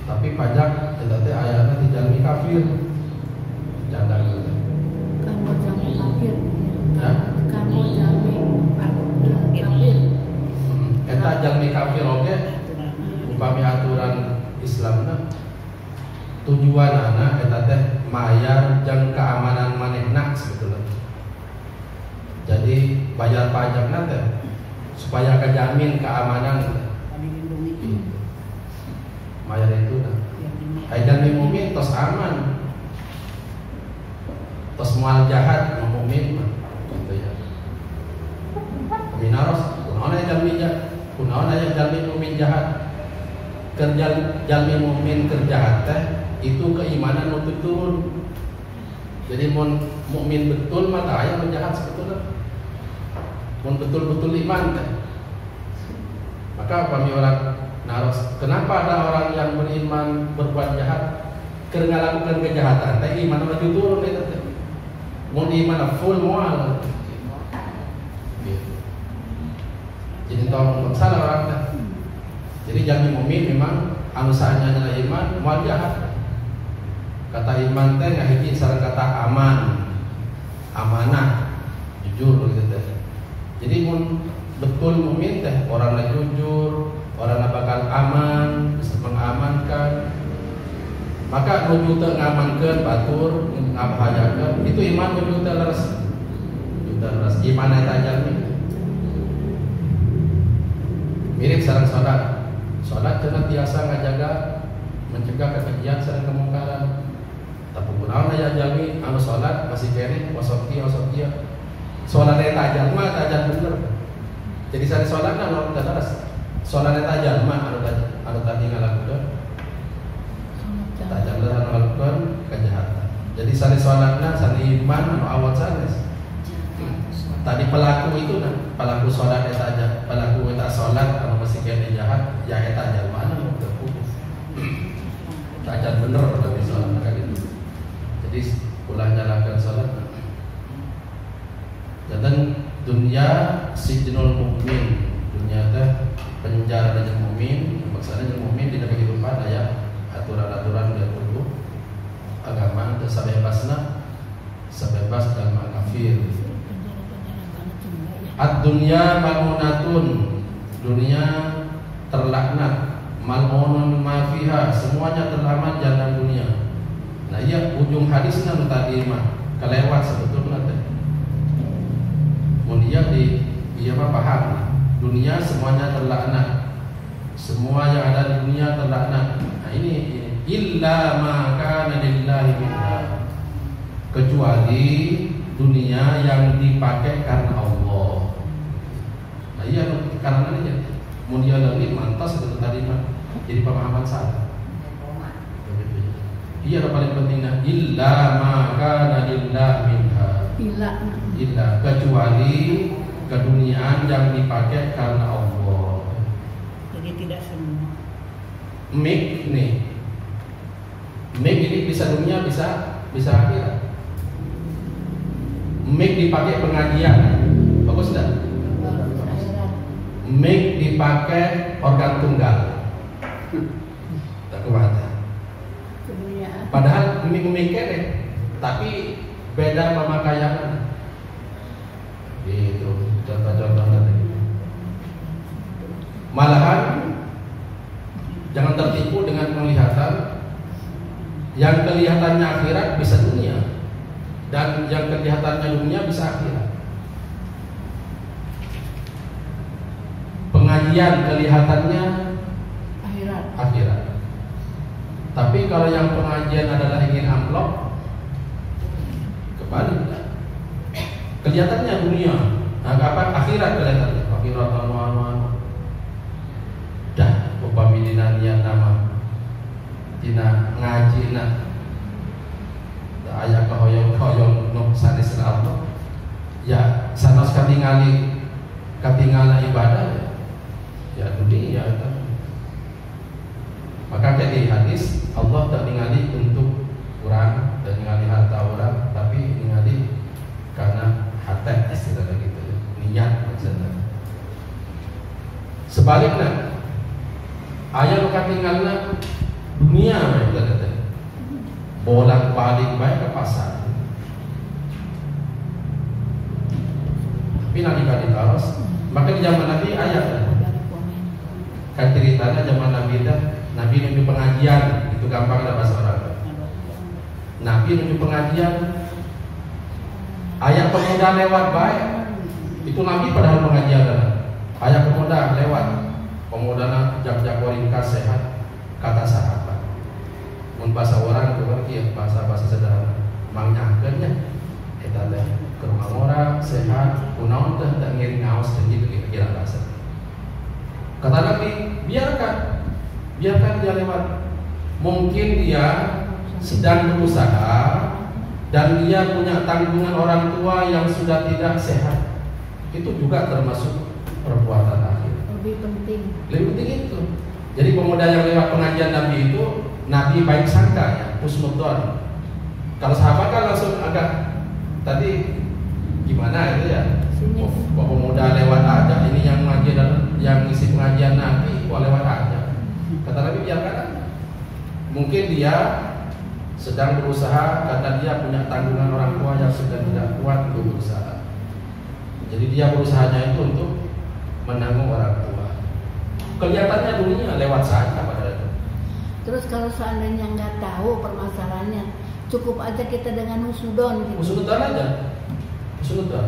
Tapi pajak tetapi ayatnya dijalmi kafir. Jangan gitu. Kamu jalmi kafir. Ya? Kamu jalmi kafir. Eta jalmi kafir oke. Upami aturan Islamna tujuan anak eta teh mayar jeung keamanan manehna sebetulnya. Jadi bayar pajak teh supaya kejamin keamanan. Mayar itu jalmi mukmin tos aman. Tos moal jahat mukmin mah gitu ya. Minaros kunaon aya jalmi jahat, kunaon aya jalmi mukmin jahat. Kerja jalmi mukmin kerjahat teh itu keimanan nu turun. Jadi mun mukmin betul maka aya menjahat sebetulnya. Mun betul-betul iman teh. Maka kami orang naros, kenapa ada orang yang beriman berbuat jahat keur ngalakukan kejahatan teh iman maju turun eta teh. Mun iman full moal. Gitu. Jadi tong salah orang teh. Jadi jalmi mukmin memang anu saanyana iman moal jahat. Kata iman teh ngahiji sareng kata aman. Amanah, jujur gitu teh. Jadi mun betul mukmin teh orangna jujur, orangna bakal aman, bisa mengamankan. Maka nuju teu ngamankeun batur, ngabahayakeun, itu iman nuju teu leres. Leres iman eta jalmi. Mirip sareng salat. Salat cenah biasa ngajaga mencegah kekejian sareng kemungkaran. Tapi kunaon aya jalmi anu salat masih kene wasoki. Salat eta jalma tajam bener. Jadi sari salatna anu teu leres. Salat eta jalma anu tadi ngalakukeun tajam bener anu ngalakukeun kejahatan. Jadi sari salatna sari iman anu awal sanes. Tadi pelaku itu pelaku salat eta aja, pelaku eta salat anu masih kene jahat, ya eta jalma anu teu putus. Tajam bener tadi salat ka gitu. Jadi ulah jalankan salat. Dan dunia sijnul mukmin, dunia teh penjara dari mukmin, maksudnya dari mukmin di kehidupan aya aturan-aturan dan hukum agama teu sabebas agama kafir. Ad-dunya mal'unatun, dunia terlaknat, mal'unun ma fiha, semuanya terlaknat jalan dunia. Nah iya ujung hadisnya tadi mah kelewat sebetulnya teh. Mun iya mah paham. Dunia semuanya terlaknat. Semua yang ada di dunia terlaknat. Nah ini illa ma kana lillahi minha. Kecuali dunia yang dipakai karena Allah. Nah iya karena ini mun dia lebih mantas seperti tadi mah jadi pemahaman salah. Iya yang paling pentingnya illa ma kana lillahi minha. Illa kecuali keduniaan yang dipakai karena Allah. Jadi tidak semua. Mic ini bisa dunia bisa akhirat. Mic dipakai pengajian, bagus dah. Mic dipakai organ tunggal, tak kuat. Padahal mic kene, tapi beda pemakaian. Itu contoh-contohnya. Malahan jangan tertipu dengan penglihatan. Yang kelihatannya akhirat bisa dunia, dan yang kelihatannya dunia bisa akhirat. Pengajian kelihatannya akhirat. Tapi kalau yang pengajian adalah ingin amplop, kebalik. Kelihatannya dunia, apa akhirat kelihatannya. Akhirat anu. Dah, upami dina niat nama dina ngaji na aya kahoyong-hoyong nu sanes Allah. Ya, sanes katingali ketinggalan ibadah ya dunia kan. Maka kayak di hadis Allah tak ningali untuk orang dan ningali harta orang, tapi ningali karena hati istilahnya gitu ya. Niat maksudnya. Sebaliknya ayah ketinggalan dunia mereka kata bolak-balik baik ke pasar. Tapi nanti kali taros, maka di zaman Nabi ayat kan ceritanya zaman Nabi dah, Nabi nuju pengajian, itu gampang dah bahasa orang. Nabi nuju pengajian, ayat pemuda lewat baik, itu Nabi padahal pengajian dah. Ayat pemuda lewat, pemuda nak jak-jak ringkas sehat, kata sahabat. Mun bahasa orang itu bahasa sederhana, mangnyangkeunnya eta teh ke rumah orang sehat, kunaon teh tak ngiring ngaos dan gitu kira bahasa. Kata Nabi, biarkan dia lewat. Mungkin dia sedang berusaha dan dia punya tanggungan orang tua yang sudah tidak sehat. Itu juga termasuk perbuatan akhir. Lebih penting itu. Jadi pemuda yang lewat pengajian Nabi itu, Nabi baik sangka ya, husnudzon. Kalau sahabat kan langsung agak tadi gimana itu ya? Kok pemuda lewat aja, ini yang mengajian, yang ngisi pengajian Nabi kok lewat aja. Kata Nabi biarkan aja. Mungkin dia sedang berusaha karena dia punya tanggungan orang tua yang sudah tidak kuat untuk berusaha. Jadi dia berusahanya itu untuk menanggung orang tua. Kelihatannya dunia lewat saja pada itu. Terus kalau seandainya nggak tahu permasalahannya, cukup aja kita dengan husnudon gitu. Husnudon aja. Husnudon.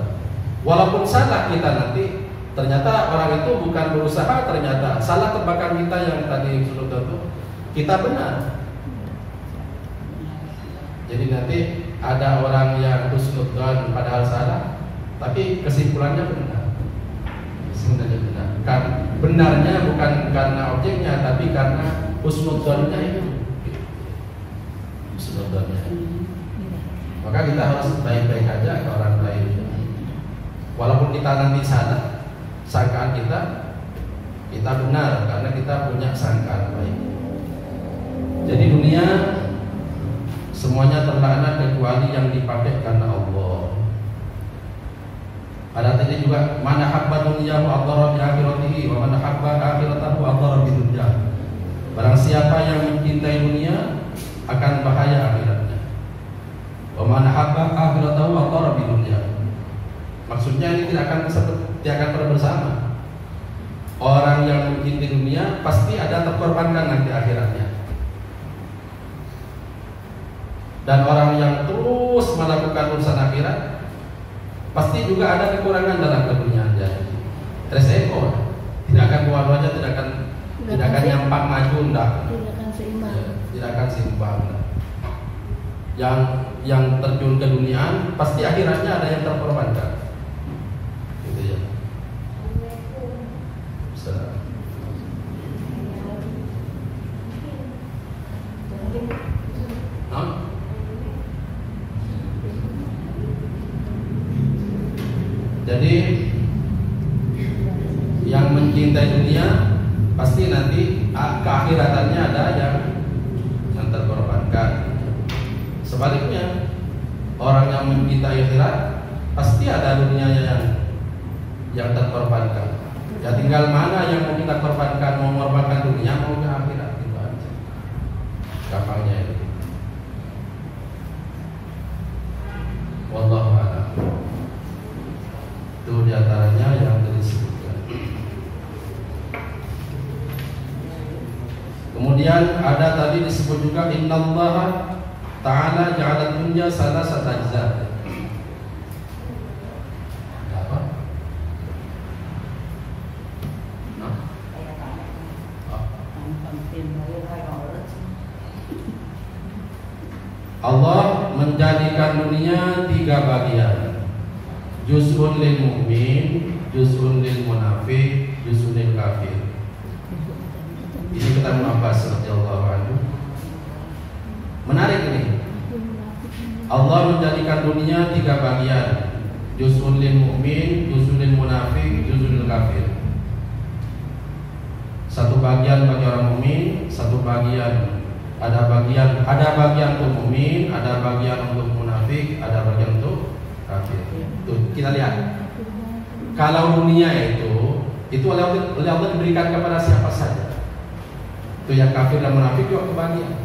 Walaupun salah kita nanti, ternyata orang itu bukan berusaha, ternyata salah tebakan kita yang tadi husnudon itu kita benar. Jadi nanti ada orang yang husnudon padahal salah, tapi kesimpulannya benar. Kesimpulannya benar. Kan benarnya bukan karena objeknya, tapi karena husnudonnya itu. Husnudonnya. Maka kita harus baik-baik aja ke orang lain. Walaupun kita nanti salah, sangkaan kita benar karena kita punya sangkaan baik. Jadi dunia semuanya terlaknat kecuali yang dipakai karena Allah. Ada tadi juga mana habba dunyahu adhara bi akhiratihi wa man habba akhiratahu adhara bi dunya. Barang siapa yang mencintai dunia akan bahaya akhiratnya. Wa man habba akhiratahu adhara bi dunya. Maksudnya ini tidak akan pernah bersama. Orang yang mencintai dunia pasti ada terkorbankan nanti akhiratnya. Dan orang yang terus melakukan urusan akhirat pasti juga ada kekurangan dalam keduniaan. Resiko tidak akan dua-duanya tidak akan nyampang maju enggak. Tidak akan seimbang. Ya, tidak akan seimbang. Yang terjun ke duniaan pasti akhiratnya ada yang terkorbankan. Gitu ya. Jadi yang mencintai dunia pasti nanti keakhiratannya ada yang terkorbankan. Sebaliknya orang yang mencintai akhirat pasti ada dunianya yang terkorbankan. Ya tinggal mana yang mau kita korbankan, mau mengorbankan dunia mau ke akhirat, itu aja. Gampangnya itu. Wallahu a'lam. Itu diantaranya yang disebutkan. Kemudian ada tadi disebut juga innallaha ta'ala ja'ala dunya salasata ajza. Apa? Allah menjadikan dunia 3 bagian. Juz'un lil mu'min, juz'un lil munafik, juz'un lil kafir. Ini kita Abbas radhiyallahu anhu. Menarik ini. Allah menjadikan dunia 3 bagian. Juz'un lil mu'min, juz'un lil munafik, juz'un lil kafir. Satu bagian bagi orang mukmin, satu bagian ada bagian untuk mukmin, ada bagian untuk munafik, ada bagian untuk kafir. Tuh, kita lihat. Kalau dunia itu oleh Allah diberikan kepada siapa saja. Itu yang kafir dan munafik juga kebahagiaan.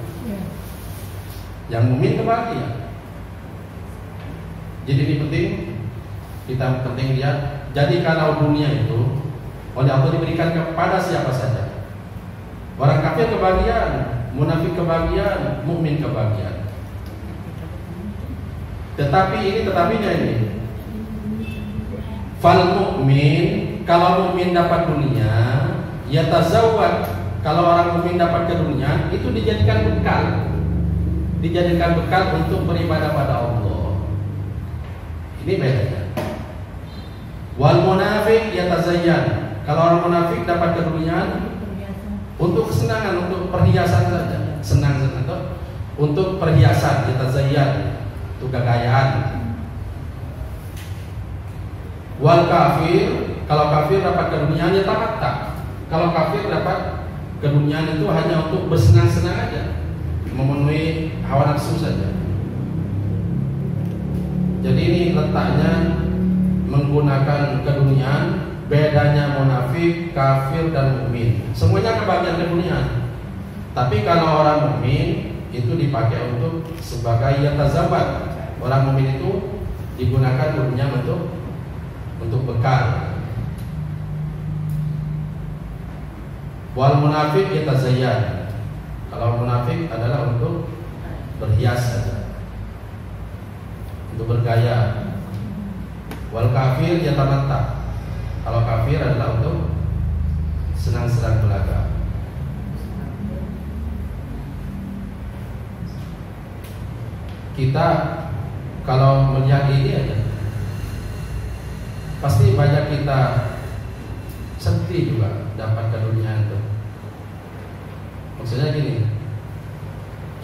Yang mukmin kebahagiaan. Jadi ini penting lihat. Jadi kalau dunia itu oleh Allah diberikan kepada siapa saja. Orang kafir kebahagiaan, munafik kebahagiaan, mukmin kebahagiaan. Tetapinya ini. Fal mukmin, kalau mukmin dapat dunia, yatazawwad. Kalau orang mukmin dapat ke dunia, itu dijadikan bekal. Dijadikan bekal untuk beribadah pada Allah. Ini bedanya. Wal munafik yatazayyan. Kalau orang munafik dapat keduniaan untuk kesenangan, untuk perhiasan saja, senang-senang itu untuk perhiasan, yatazayyan, untuk gagayaan. Wal kafir, kalau kafir dapat keduniaan yatamatta. Kalau kafir dapat keduniaan itu hanya untuk bersenang-senang aja, memenuhi hawa nafsu saja. Jadi ini letaknya menggunakan keduniaan. Bedanya munafik, kafir dan mukmin. Semuanya kebagian keduniaan. Tapi kalau orang mukmin itu dipakai untuk sebagai yatazawwad. Orang mukmin itu digunakan dunia untuk bekal. Wal munafik yatazayyan. Kalau munafik adalah untuk berhias saja, untuk bergaya. Wal kafir yatamatta. Kalau kafir adalah untuk senang-senang belaka. Kita kalau melihat ini aja, pasti banyak kita sedih juga dapat keduniaan itu. Maksudnya gini,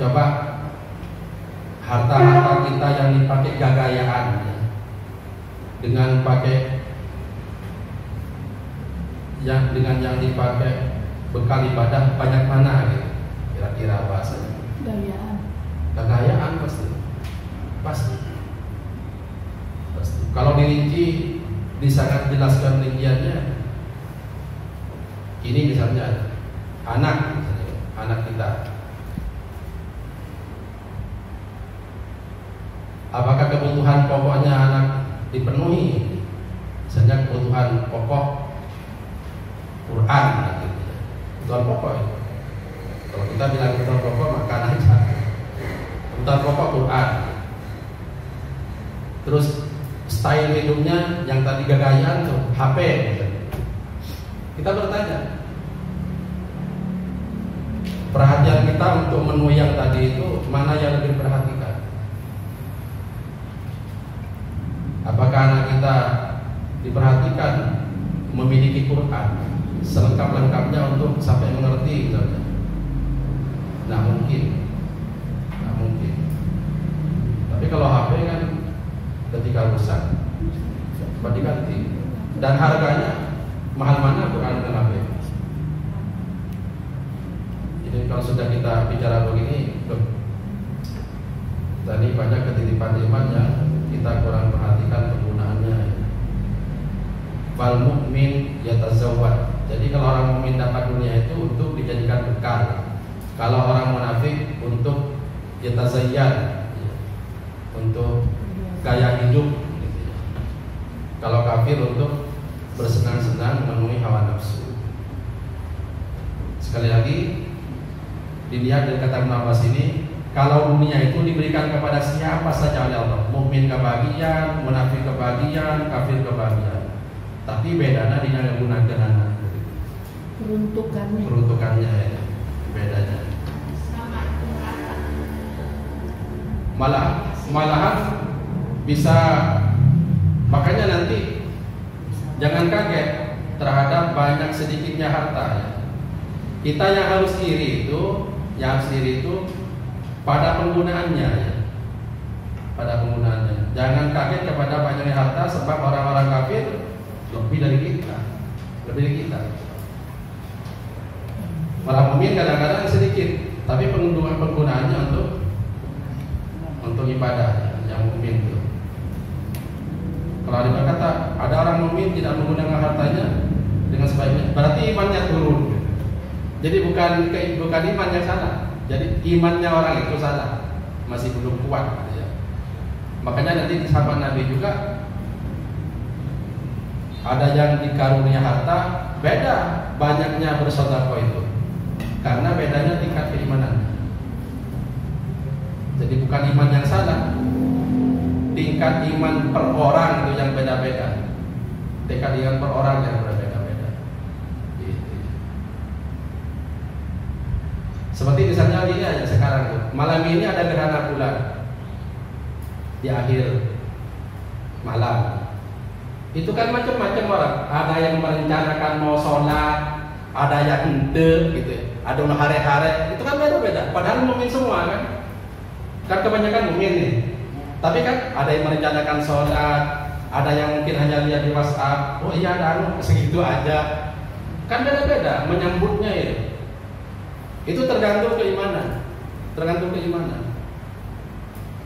coba harta-harta kita yang dipakai gagayaan, dengan pakai dengan yang dipakai bekal ibadah banyak mana gitu, kira-kira bahasanya? Gagayaan pasti. Kalau dirinci, disangat jelaskan rinciannya. Ini misalnya anak kita, apakah kebutuhan pokoknya anak dipenuhi? Misalnya kebutuhan pokok Quran, kebutuhan pokok. Kalau kita bilang kebutuhan pokok makan aja. Kebutuhan pokok Quran. Terus style hidupnya yang tadi gagayaan tuh HP. Kita bertanya, perhatian kita untuk menu yang tadi itu mana yang lebih diperhatikan? Apakah anak kita diperhatikan memiliki Quran selengkap-lengkapnya untuk sampai mengerti misalnya? Nah mungkin. Tapi kalau HP kan ketika rusak cepat diganti, dan harganya mahal mana Quran dan HP. Jadi kalau sudah kita bicara begini, tadi banyak ketitipan iman yang kita kurang perhatikan penggunaannya. Fal mukmin yatazawwad. Jadi kalau orang mukmin dapat dunia itu untuk dijadikan bekal. Kalau orang munafik untuk yatazayyan, untuk gaya hidup. Kalau kafir untuk bersenang-senang memenuhi hawa nafsu. Sekali lagi dilihat dari kata Ibnu Abbas ini, kalau dunia itu diberikan kepada siapa saja oleh Allah, mukmin kebahagiaan, munafik kebahagiaan, kafir kebahagiaan. Tapi bedanya dengan menggunakan peruntukannya ya, bedanya. Malahan bisa, makanya nanti jangan kaget terhadap banyak sedikitnya harta ya. Kita yang harus iri itu pada penggunaannya ya. Pada penggunaannya. Jangan kaget kepada banyaknya harta, sebab orang-orang kafir lebih dari kita. lebih dari kita. Orang mukmin kadang-kadang sedikit, tapi penggunaannya untuk ibadah yang mukmin itu. Kalau ada kata ada orang mukmin tidak menggunakan hartanya dengan sebaiknya, berarti imannya turun. Jadi bukan iman yang salah, jadi imannya orang itu salah, masih belum kuat. Ya. Makanya nanti di sahabat Nabi juga ada yang dikarunia harta, beda banyaknya bersedekah itu, karena bedanya tingkat keimanan. Jadi bukan iman yang salah, tingkat iman per orang itu yang beda-beda, tingkat iman per orang yang berbeda-beda. Seperti misalnya ini aja sekarang tuh, malam ini ada gerhana bulan di akhir malam. Itu kan macam-macam orang. Ada yang merencanakan mau sholat, ada yang ente gitu, ada yang hare-hare. Itu kan beda-beda. Padahal mukmin semua kan. Kan kebanyakan mukmin nih. Tapi kan ada yang merencanakan sholat, ada yang mungkin hanya lihat di WhatsApp. Oh iya ada segitu aja. Kan beda-beda menyambutnya itu. Itu tergantung keimanan,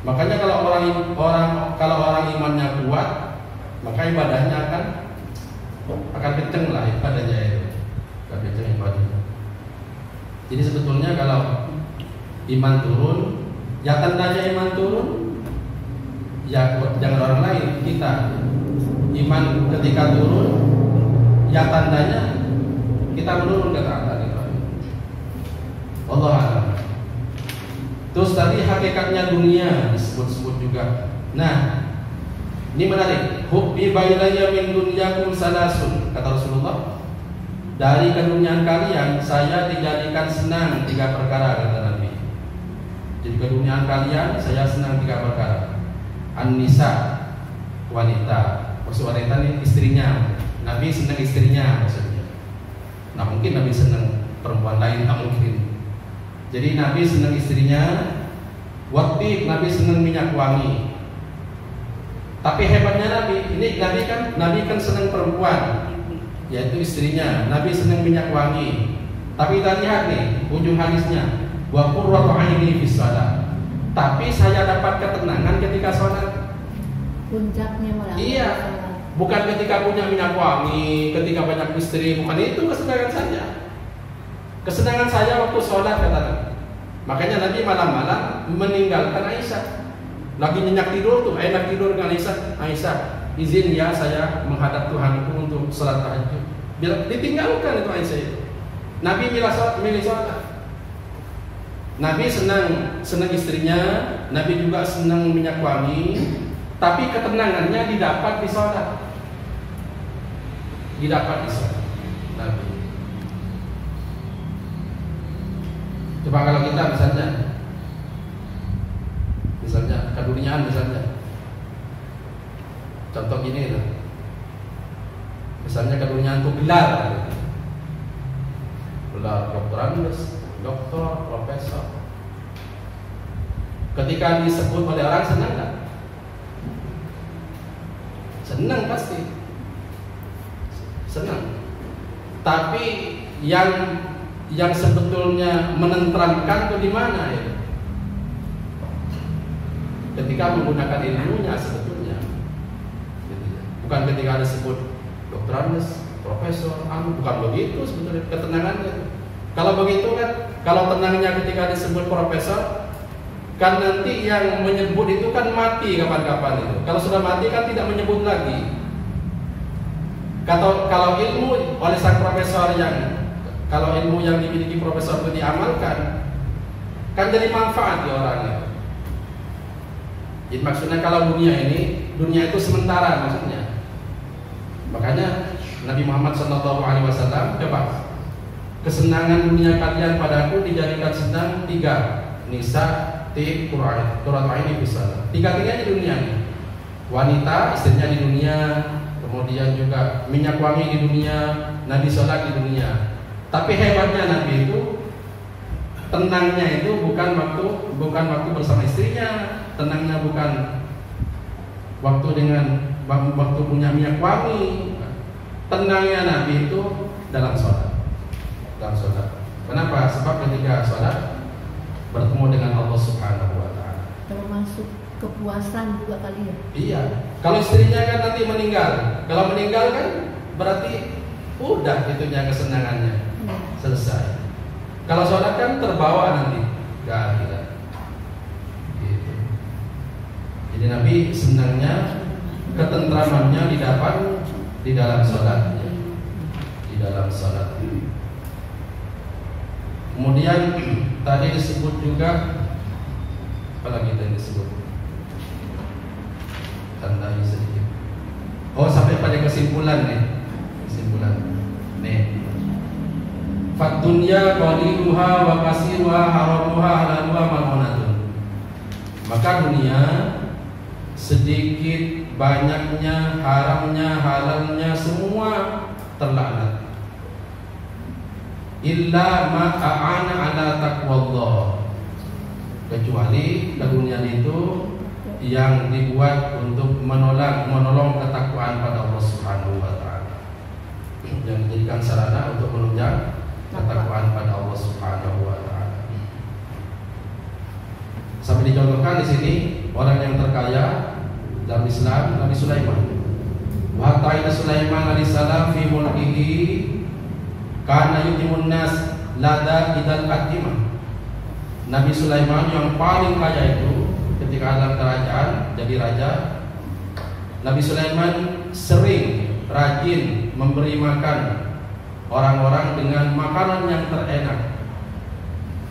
Makanya kalau orang imannya kuat, maka ibadahnya akan kenceng lah ibadahnya itu, akan kenceng ibadahnya. Jadi sebetulnya kalau iman turun, ya tandanya iman turun, ya jangan orang lain, kita. Iman ketika turun, ya tandanya kita menurun ketaatan. Allah a'lam. Terus tadi hakikatnya dunia disebut-sebut juga. Nah, ini menarik. Hubbi bailaya min dunyakum salasun, kata Rasulullah. Dari keduniaan kalian saya dijadikan senang 3 perkara, kata Nabi. Jadi keduniaan kalian saya senang 3 perkara. An-nisa, wanita. Maksud wanita ini istrinya. Nabi senang istrinya maksudnya. Nah mungkin Nabi senang perempuan lain, tak mungkin. Jadi Nabi senang istrinya, waktu Nabi senang minyak wangi. Tapi hebatnya Nabi kan senang perempuan, yaitu istrinya. Nabi senang minyak wangi. Tapi kita lihat nih ujung hadisnya, wa qurratu aini fis shalah. Tapi saya dapat ketenangan ketika sholat. Puncaknya malah. Iya. Bukan ketika punya minyak wangi, ketika banyak istri, bukan itu kesenangan saya. Kesenangan saya waktu sholat, kata Nabi. Makanya Nabi malam-malam meninggalkan Aisyah. Lagi nyenyak tidur tuh, enak tidur dengan Aisyah. Aisyah, izin ya saya menghadap Tuhanku untuk sholat tahajud. Biar ditinggalkan itu Aisyah itu. Nabi milih sholat. Nabi senang istrinya, Nabi juga senang minyak wangi. Tapi ketenangannya didapat di sholat. Nabi. Coba kalau kita misalnya keduniaan contoh gini lah. Misalnya keduniaan itu gelar doktor, profesor. Ketika disebut oleh orang senang nggak? Senang pasti. Senang. Tapi yang sebetulnya menenteramkan itu di mana ya? Ketika menggunakan ilmunya sebetulnya. Bukan ketika disebut doktorandes, profesor, bukan begitu sebetulnya ketenangannya. Kalau begitu kan, kalau tenangnya ketika disebut profesor, kan nanti yang menyebut itu kan mati kapan-kapan itu. Kalau sudah mati kan tidak menyebut lagi. Kalau ilmu oleh sang profesor kalau ilmu yang dimiliki profesor itu diamalkan, kan jadi manfaat di orangnya. Jadi maksudnya kalau dunia itu sementara maksudnya. Makanya Nabi Muhammad SAW coba kesenangan dunia kalian padaku dijadikan senang 3. Nisa, tib, Quran ini bisa. 3-tiganya di dunia ini. Wanita, istrinya di dunia, kemudian juga minyak wangi di dunia, Nabi sholat di dunia. Tapi hebatnya Nabi itu tenangnya itu bukan waktu bersama istrinya, tenangnya bukan waktu punya minyak wangi, tenangnya Nabi itu dalam sholat. Kenapa? Sebab ketika sholat bertemu dengan Allah Subhanahu wa Ta'ala. Termasuk kepuasan juga kali ya. Iya. Kalau istrinya kan nanti meninggal. Kalau meninggal kan berarti udah itunya kesenangannya. Ya. Selesai. Kalau sholat kan terbawa nanti ke akhirat. Gitu. Jadi Nabi senangnya, ketentramannya didapat di dalam sholat. Di dalam sholat. Kemudian tadi disebut juga, apalagi tadi disebut, tandai sedikit. Oh, sampai pada kesimpulan nih. Fat dunya qaliluha wa kasiruha haramuha halaluha mal'unatun. Maka dunia sedikit banyaknya, haramnya, halalnya semua terlaknat. Illa ma a'ana ala taqwallah. Kecuali dunia itu yang dibuat untuk menolong ketakwaan pada Allah Subhanahu wa Ta'ala, yang dijadikan sarana untuk menunjang ketakwaan pada Allah Subhanahu wa Ta'ala. Sampai dicontohkan di sini orang yang terkaya dalam Islam, Nabi Sulaiman. Wa ta'ala Sulaiman alaihissalam fi mulkihi kana yutimun nas lada idal qaddimah. Nabi Sulaiman yang paling kaya itu ketika dalam kerajaan jadi raja, Nabi Sulaiman sering rajin memberi makan orang-orang dengan makanan yang terenak.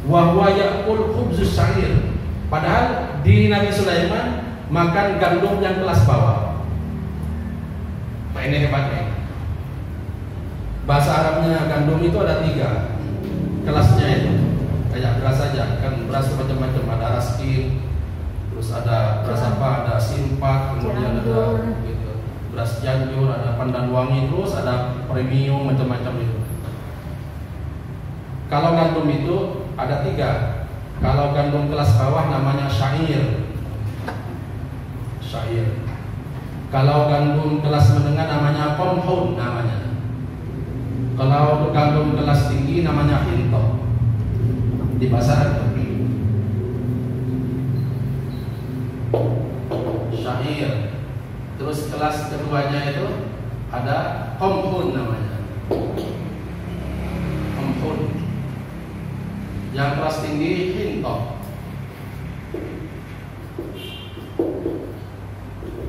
Wa huwa ya'kul khubzus sa'ir. Padahal di Nabi Sulaiman makan gandum yang kelas bawah. Nah, ini hebatnya. Bahasa Arabnya gandum itu ada 3 kelasnya itu. Kayak beras saja, kan beras macam-macam, ada raskin, terus ada beras apa, ada simpak, kemudian ada gitu, beras janjur, ada pandan wangi, terus ada premium macam-macam itu. Kalau gandum itu ada 3. Kalau gandum kelas bawah namanya syair. Kalau gandum kelas menengah namanya qamhun namanya. Kalau gandum kelas tinggi namanya hinto di bahasa Arab. Syair. Terus kelas keduanya itu ada qamhun namanya. Qamhun. Yang kelas tinggi hinto.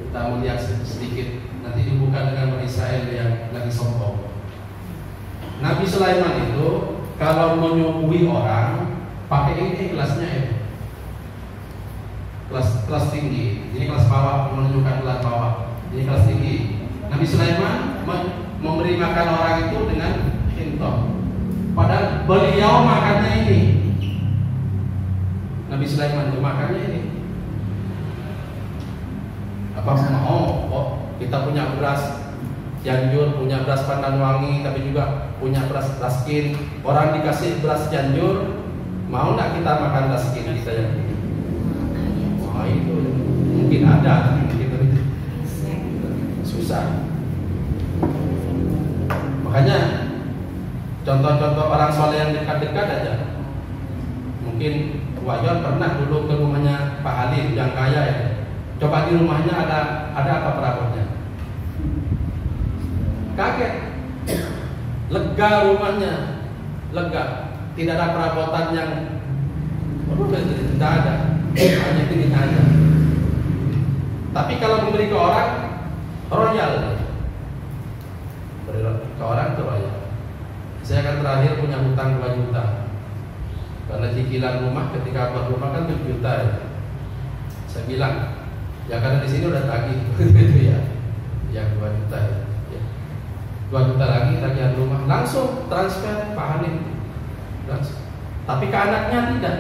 Kita melihat sedikit, nanti dibuka dengan Bani Israel yang lagi sombong. Nabi Sulaiman itu kalau menyuguhi orang pakai ini kelasnya itu, kelas tinggi. Ini kelas bawah, menunjukkan kelas bawah. Ini kelas tinggi. Nabi Sulaiman memberi makan orang itu dengan hinto. Padahal beliau makannya ini. Nabi Sulaiman itu makannya ini. Apa mau? Oh, kita punya beras janjur, punya beras pandan wangi, tapi juga punya beras raskin. Orang dikasih beras janjur, mau nggak kita makan raskin kita yang ini? Wah, itu mungkin ada, gitu. Susah. Makanya contoh-contoh orang soleh yang dekat-dekat aja. Mungkin Wajon pernah dulu ke rumahnya Pak Halim yang kaya ya. Coba di rumahnya ada apa perabotnya? Kaget, lega rumahnya, lega, tidak ada perabotan yang, tidak ada, hanya ini aja. Tapi kalau memberi ke orang, royal, beri ke orang itu royal. Saya kan terakhir punya hutang 2 juta, karena cicilan rumah ketika berumah kan 7 juta ya. Saya bilang, ya karena di sini udah tagih, gitu ya, yang 2 juta ya. 2 juta lagi tagihan rumah, langsung transfer Pak Halim langsung. Tapi ke anaknya tidak.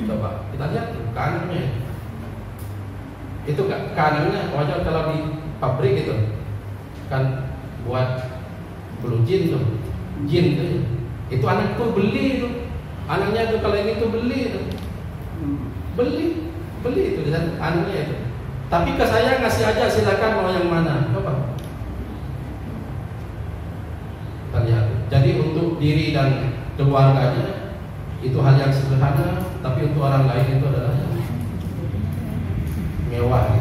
Coba kita lihat tuh, ke anaknya itu ke anaknya. Wajar kalau di pabrik itu kan buat blue jean tuh, jean tuh, itu anak tuh beli itu, anaknya tuh kalau ini tuh beli itu, beli itu dan anaknya itu. Tapi ke saya ngasih aja, silakan mau yang mana, coba. Jadi untuk diri dan keluarganya itu hal yang sederhana, tapi untuk orang lain itu adalah yang mewah.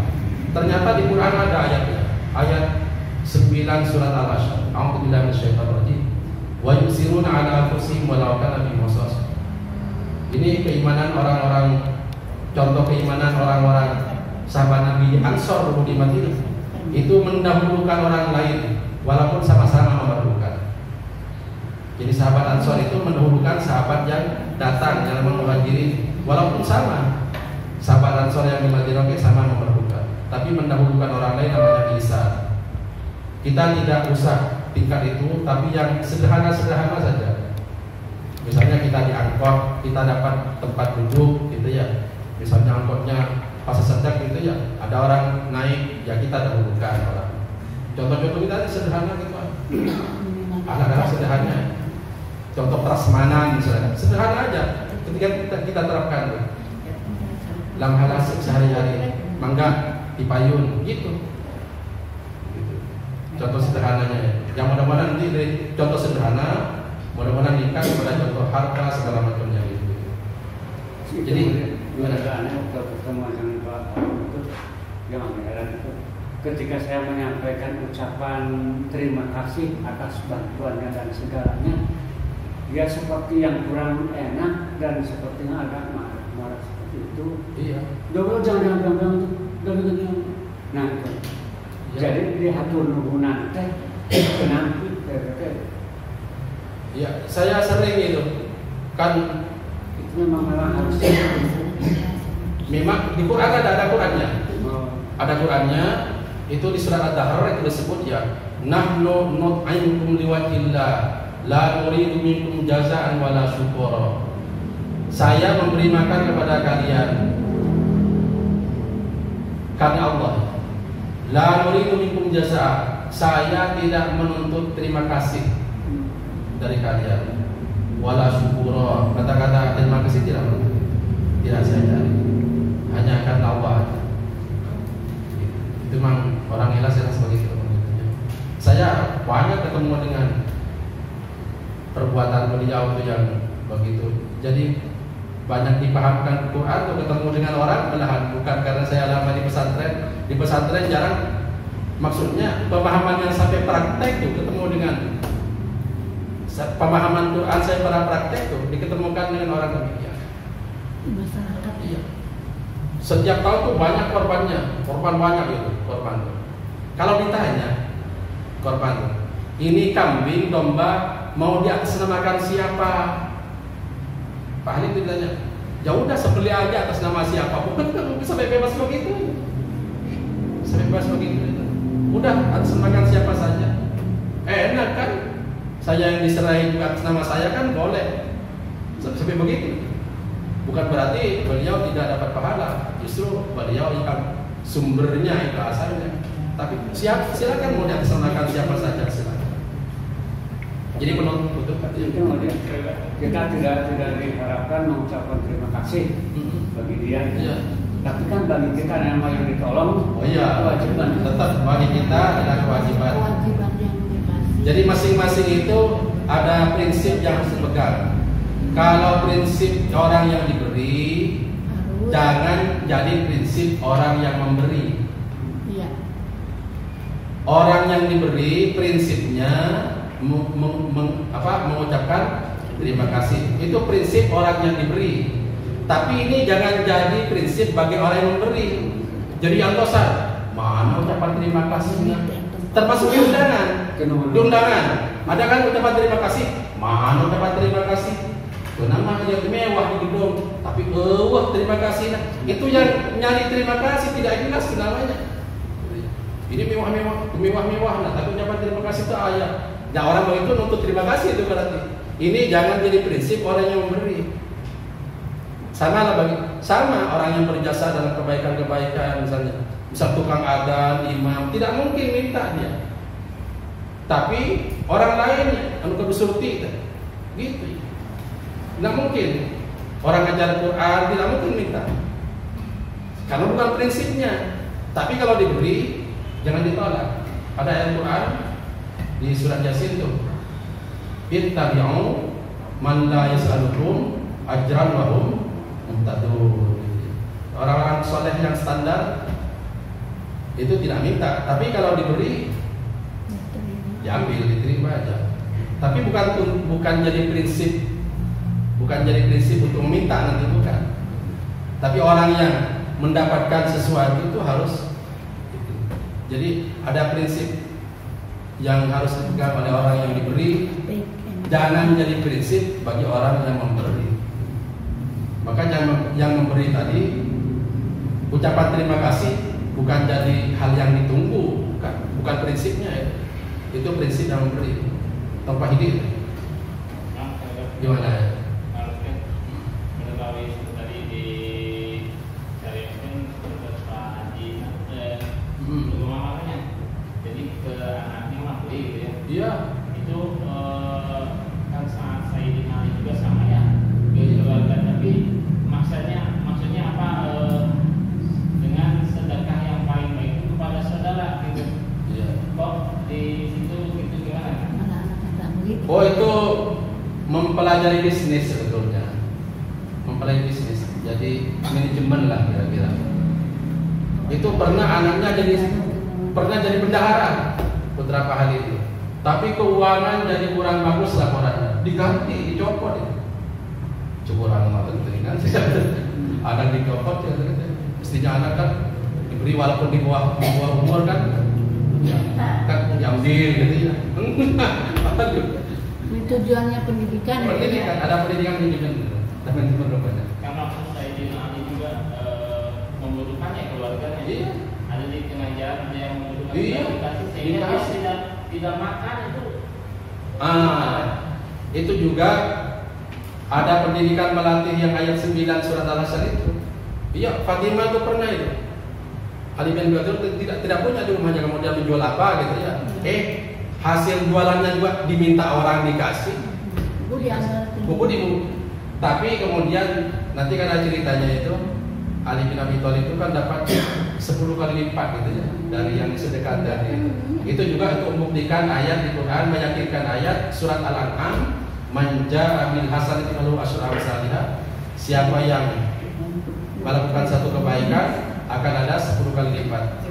Ternyata di Quran ada ayatnya, ayat 9 surat Al-Ashr. A'udzubillahi minasyaitonir rajim. Wa yusiruna 'ala anfusihim walau kana bihim khasasah. Ini keimanan orang-orang, contoh keimanan orang-orang sahabat Nabi Ansor di Madinah. Itu mendahulukan orang lain walaupun sama-sama memerlukan. Jadi sahabat Ansor itu mendahulukan sahabat yang datang yang Muhajirin walaupun sama. Sahabat Ansor yang di Madinah sama memerlukan, tapi mendahulukan orang lain namanya Isa. Kita tidak usah tingkat itu, tapi yang sederhana-sederhana saja. Misalnya kita di angkot, kita dapat tempat duduk gitu ya. Misalnya angkotnya pas sedang gitu ya, ada orang naik, ya kita dahulukan orang. Contoh-contoh kita sederhana gitu. Anak-anak sederhana. Contoh prasmanan misalnya, sederhana aja. Ketika kita terapkan dalam hal sehari-hari, mangga dipayun gitu. Contoh sederhananya. Yang mudah-mudahan nanti dari contoh sederhana, mudah-mudahan nikah kepada contoh harta segala macamnya gitu. Jadi gimana aneh waktu pertemuan dengan Pak itu yang heran itu ketika saya menyampaikan ucapan terima kasih atas bantuannya dan segalanya, dia seperti yang kurang enak dan sepertinya agak marah seperti itu. Iya. Jangan. Nah itu. Ya. Jadi dia hatur nuhunan teh kenapa teh. Ya, saya sering itu kan itu memang harus. Memang di Quran ada Qurannya. Ada Qurannya itu di surat Ad-Dahr itu disebut ya, nahnu nut'imukum liwajhillah la nuridu minkum jazaan wala syukura. Saya memberi makan kepada kalian karena Allah. La nuridu minkum jazaa. Saya tidak menuntut terima kasih dari kalian. Wala syukura. Kata-kata terima kasih tidak saya cari. Hanya karena Allah. Itu memang orang ikhlas seperti itu. Saya banyak ketemu dengan perbuatan beliau itu yang begitu. Jadi banyak dipahamkan Quran atau ketemu dengan orang malahan bukan karena saya lama di pesantren. Di pesantren jarang, maksudnya pemahaman yang sampai praktek itu ketemu dengan pemahaman Quran saya pada praktek itu diketemukan dengan orang demikian. Masyarakat. Iya. Setiap tahun tuh banyak korban banyak itu korban. Kalau ditanya korban, ini kambing domba mau diatasnamakan siapa? Pak Halim ditanya, ya udah sebeli aja atas nama siapa, bukan sampai bebas begitu, sampai bebas begitu. Udah atasnamakan siapa saja, enak kan? Saya yang diserahi juga atas nama saya kan boleh, sampai begitu. Bukan berarti beliau tidak dapat pahala, justru beliau yang sumbernya itu asalnya. Tapi silakan mau diatasnamakan siapa saja silakan. Jadi penutup itu kita tidak diharapkan mengucapkan terima kasih bagi dia. Iya. Tapi kan bagi kita yang mau ditolong, oh iya, kewajiban tetap bagi kita ada kewajiban. Kewajiban yang dikasih. Jadi masing-masing itu ada prinsip yang harus dipegang. Kalau prinsip orang yang diberi, jangan jadi prinsip orang yang memberi. Iya. Orang yang diberi prinsipnya mengucapkan terima kasih. Itu prinsip orang yang diberi. Tapi ini jangan jadi prinsip bagi orang yang memberi. Jadi yang dosa, mana ucapan terima kasihnya? Termasuk di undangan. Di undangan ada kan ucapan terima kasih? Mana ucapan terima kasih? Nama yang mewah di gedung, tapi terima kasih. Nah, itu yang nyari terima kasih tidak jelas namanya. Ini mewah. Nah, tapi ucapan terima kasih itu ayat. Nah, orang begitu nuntut terima kasih itu berarti. Ini jangan jadi prinsip orang yang memberi. Sama orang yang berjasa dalam kebaikan-kebaikan misalnya. Misal tukang adzan, imam, tidak mungkin minta dia. Tapi orang lain anu kudu surti gitu. Tidak mungkin. Orang ngajar Quran tidak mungkin minta. Karena bukan prinsipnya. Tapi kalau diberi jangan ditolak. Ada ayat Quran di surat Yasin tuh. ittabi'u man la yas'alukum ajran wa hum muhtadun. Orang-orang soleh yang standar itu tidak minta, tapi kalau diberi diambil, diterima aja. Tapi bukan jadi prinsip, untuk meminta nanti, bukan. Tapi orang yang mendapatkan sesuatu itu harus. Jadi ada prinsip yang harus dipegang oleh orang yang diberi, jangan menjadi prinsip bagi orang yang memberi. Maka yang memberi tadi, ucapan terima kasih bukan jadi hal yang ditunggu, bukan prinsipnya. Itu prinsip yang memberi. Tanpa hidup gimana ya? Mengetahui tadi di syariatkan Pak Haji makanya jadi ke anaknya mah beli gitu ya. Iya. Itu kan saat Sayyidina Ali juga sama ya ke keluarga, tapi maksudnya apa, dengan sedekah yang paling baik itu kepada saudara gitu. Iya. Kok di situ gitu gimana? Oh, itu mempelajari bisnis sebetulnya. Mempelajari bisnis. Jadi manajemen lah kira-kira. Itu pernah anaknya pernah jadi bendahara, putra Pak Halil itu. Tapi keuangan jadi kurang bagus laporannya. Diganti, dicopot itu. Curang mata kan. Anak dicopot ya. Mestinya anak kan diberi walaupun di bawah umur kan. Ya, kan diambil gitu ya. Tujuannya pendidikan. Pendidikan, ada pendidikan teman-teman rupanya. Karena maksud Sayyidina Ali juga membutuhkannya keluarganya. Iya. Ada di tengah jalan ada yang membutuhkan Iya. dikasih, sehingga Dikasih. kalau tidak makan itu. Itu juga ada pendidikan melatih yang ayat 9 surat Al-Hasyr itu. Iya, Fatimah itu pernah itu. Ali bin Abi Thalib tidak punya di rumahnya, kemudian menjual apa gitu ya. Hasil jualannya juga diminta orang dikasih. Buku tapi kemudian nanti kan ada ceritanya itu Ali bin Abi Thalib itu kan dapat 10 kali lipat gitu ya dari yang disedekahkan tadi. Itu juga untuk membuktikan ayat di Quran, meyakinkan ayat surat Al-An'am, man jaa'a bil hasanati falahu asyru amsalihha. Siapa yang melakukan satu kebaikan akan ada 10 kali lipat.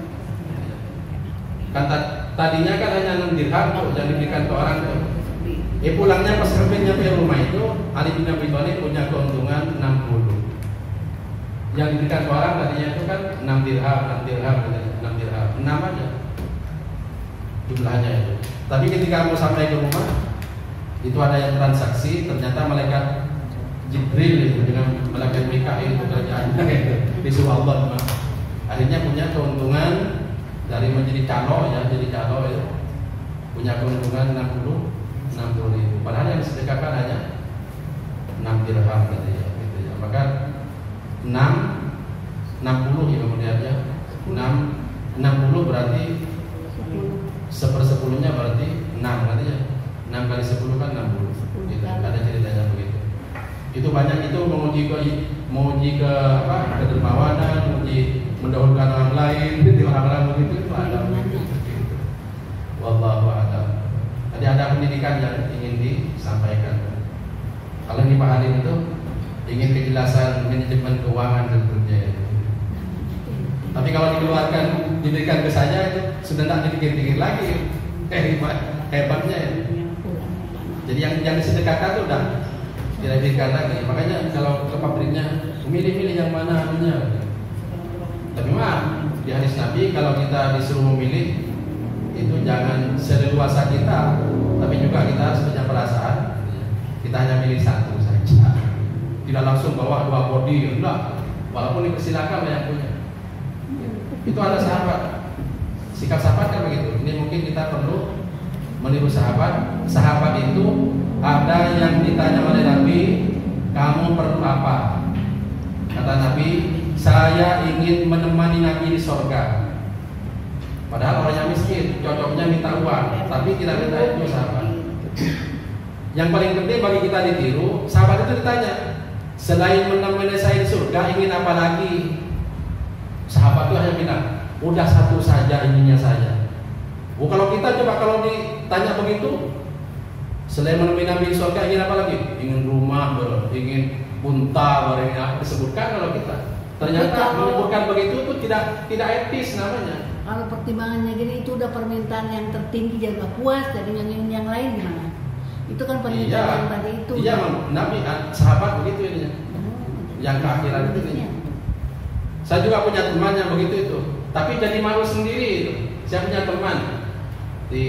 Kan tadinya kan hanya 6 dirham tuh yang diberikan ke orang tuh. Pulangnya pas nyampe rumah itu Ali bin Abi Thalib punya keuntungan 60. Yang diberikan ke orang tadinya itu kan 6 dirham, 6 aja jumlahnya itu. Tapi ketika mau sampai ke rumah itu ada yang transaksi, ternyata malaikat Jibril itu dengan malaikat Mikail itu kerjaannya itu disuruh Allah. Akhirnya punya keuntungan dari menjadi calo ya, jadi calo itu punya keuntungan 60 ribu. Padahal yang disedekahkan hanya 6 dirham gitu ya. Maka 60 ya kemudiannya 60 berarti 1/10-nya berarti 6 katanya. 6 kali 10 kan 60 gitu. Ada ceritanya begitu. Itu banyak itu menguji kedermawanan, menguji mendahulukan orang lain, di orang-orang begitu itu ada begitu. Wallahu a'lam. Jadi ada pendidikan yang ingin disampaikan. Kalau ini Pak Halim itu ingin kejelasan manajemen keuangan tentunya. Tapi kalau dikeluarkan diberikan ke saya itu sudah tidak dipikir-pikir lagi. Hebatnya ya. Jadi yang disedekahkan itu udah tidak dipikirkan lagi. Makanya kalau ke pabriknya milih-milih yang mana anunya. Tapi maaf, di hadis Nabi kalau kita disuruh memilih itu jangan seleluasa kita, tapi juga kita harus punya perasaan. Kita hanya milih satu saja. Tidak langsung bawa 2 body, enggak. Walaupun dipersilakan yang punya. Itu ada sahabat. Sikap sahabat kan begitu. Ini mungkin kita perlu meniru sahabat. Sahabat itu ada yang ditanya oleh Nabi, kamu perlu apa? Kata Nabi, saya ingin menemani Nabi di sorga. Padahal orangnya miskin, cocoknya minta uang, tapi tidak minta itu sahabat. Yang paling penting bagi kita ditiru, sahabat itu ditanya, selain menemani saya di surga, ingin apa lagi? Sahabat itu hanya bilang, udah satu saja, ininya saja. Kalau kita coba kalau ditanya begitu, Selain menemui Nabi surga, ingin apa lagi? Ingin rumah, ingin unta, yang disebutkan kalau kita. Ternyata menyebutkan begitu itu tidak etis namanya. Kalau pertimbangannya gini itu udah permintaan yang tertinggi, jangan nggak puas, jadi yang lain gimana? Itu kan permintaan yang tadi itu. Iya, Nabi sahabat begitu ini. Yang keakhiran itu ini. Saya juga punya teman yang begitu itu, tapi jadi malu sendiri itu. Saya punya teman di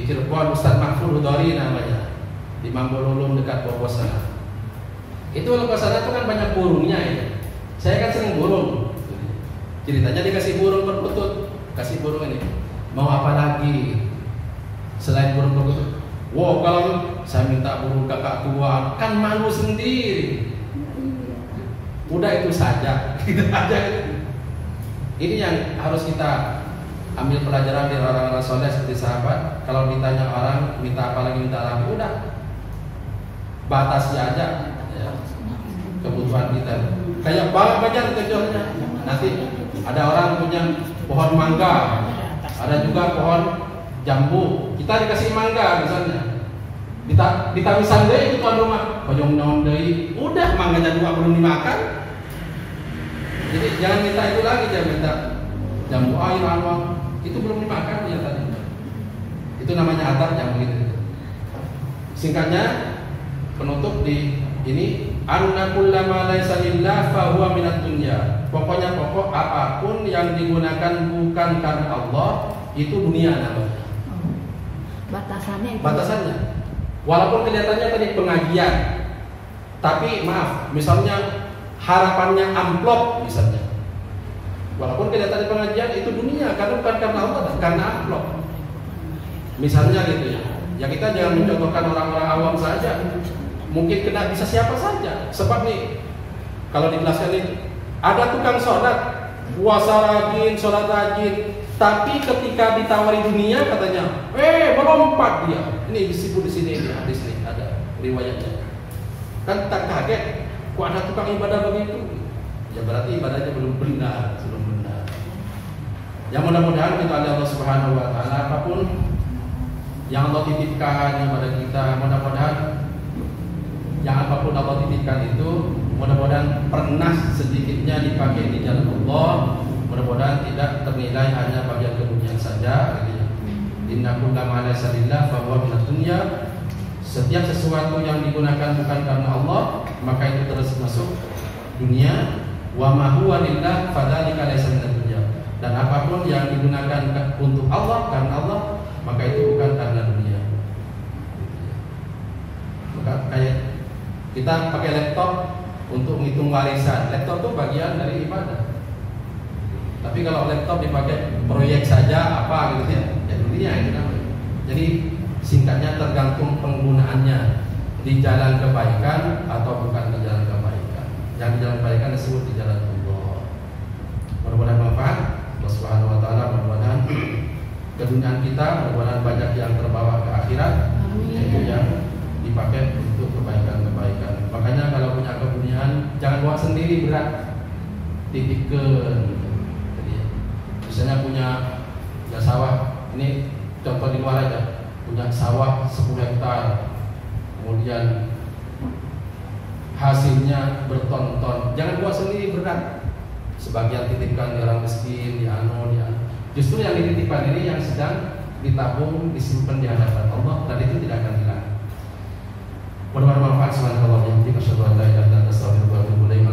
Cirebon, Ustadz Mahfud Hudori namanya, di Mambololum dekat Bogor sana. Itu kalau ke sana itu kan banyak burungnya ya. Saya kan sering burung. Ceritanya dikasih burung berputut, kasih burung ini. Mau apa lagi selain burung berputut? Wow, kalau saya minta burung kakak tua, kan malu sendiri. Udah itu saja, gitu aja. Ini yang harus kita ambil pelajaran dari orang-orang soleh seperti sahabat. Kalau ditanya orang minta apa lagi, udah batasi aja ya, kebutuhan kita. Kayak banyak contohnya. Nanti ada orang punya pohon mangga, ada juga pohon jambu. Kita dikasih mangga misalnya, ditamisan deh itu tuan rumah, pojong naon deui, udah mangganya dua belum dimakan. Jadi jangan minta itu lagi, jangan minta jambu air itu belum dimakan ya tadi. Itu namanya adab yang begitu. Singkatnya penutup di ini, anna kullama laisa lillah fa huwa minad dunya. Pokoknya pokok apapun yang digunakan bukan karena Allah itu dunia namanya. Batasannya. Walaupun kelihatannya tadi pengajian, tapi maaf, misalnya harapannya amplop misalnya. Walaupun kelihatannya pengajian itu dunia, karena bukan karena Allah, karena amplop. Misalnya gitu ya. Ya kita jangan mencontohkan orang-orang awam saja. Mungkin kena bisa siapa saja. Sebab nih kalau dijelaskan itu ada tukang sholat, puasa rajin, sholat rajin, tapi ketika ditawari dunia katanya, melompat dia. Ini disebut di sini hadis nih ada riwayatnya. Kan tak kaget, kok ada tukang ibadah begitu? Ya berarti ibadahnya belum benar. Yang mudah-mudahan kita oleh Allah Subhanahu Wa Taala apapun yang Allah titipkan kepada kita, mudah-mudahan yang apapun Allah titipkan itu mudah-mudahan pernah sedikitnya dipakai di jalan Allah, mudah-mudahan tidak ternilai hanya bagian kemudian saja. Inna kullama laysa lillah fa huwa minad dunya. Setiap sesuatu yang digunakan bukan karena Allah, maka itu terus masuk dunia. Wa ma huwa lillah fadzalika laysa minad dunya. Dan apapun yang digunakan untuk Allah karena Allah, maka itu bukan karena dunia. Maka kayak kita pakai laptop untuk menghitung warisan. Laptop itu bagian dari ibadah. Tapi kalau laptop dipakai proyek saja apa gitu ya dunia itu namanya. Jadi singkatnya tergantung penggunaannya, di jalan kebaikan atau bukan di jalan kebaikan. Yang di jalan kebaikan disebut di jalan Allah. Mudah-mudahan manfaat. Allah Subhanahu Wa Taala mudah-mudahan keduniaan kita mudah-mudahan banyak yang terbawa ke akhirat, yaitu yang dipakai untuk kebaikan-kebaikan. Makanya kalau punya keduniaan jangan bawa sendiri berat, titipkan. Jadi misalnya punya sawah, ini contoh di luar aja, punya sawah 10 hektar, kemudian hasilnya berton-ton, jangan bawa sendiri berat. Sebagian titipkan di orang miskin, di anu. Justru yang dititipkan ini yang sedang ditabung, disimpan di hadapan Allah, dan itu tidak akan hilang. Mudah-mudahan manfaat. Subhanallah wa bihamdihi, asyhadu an la ilaha illa anta, astaghfiruka wa atubu ilaik.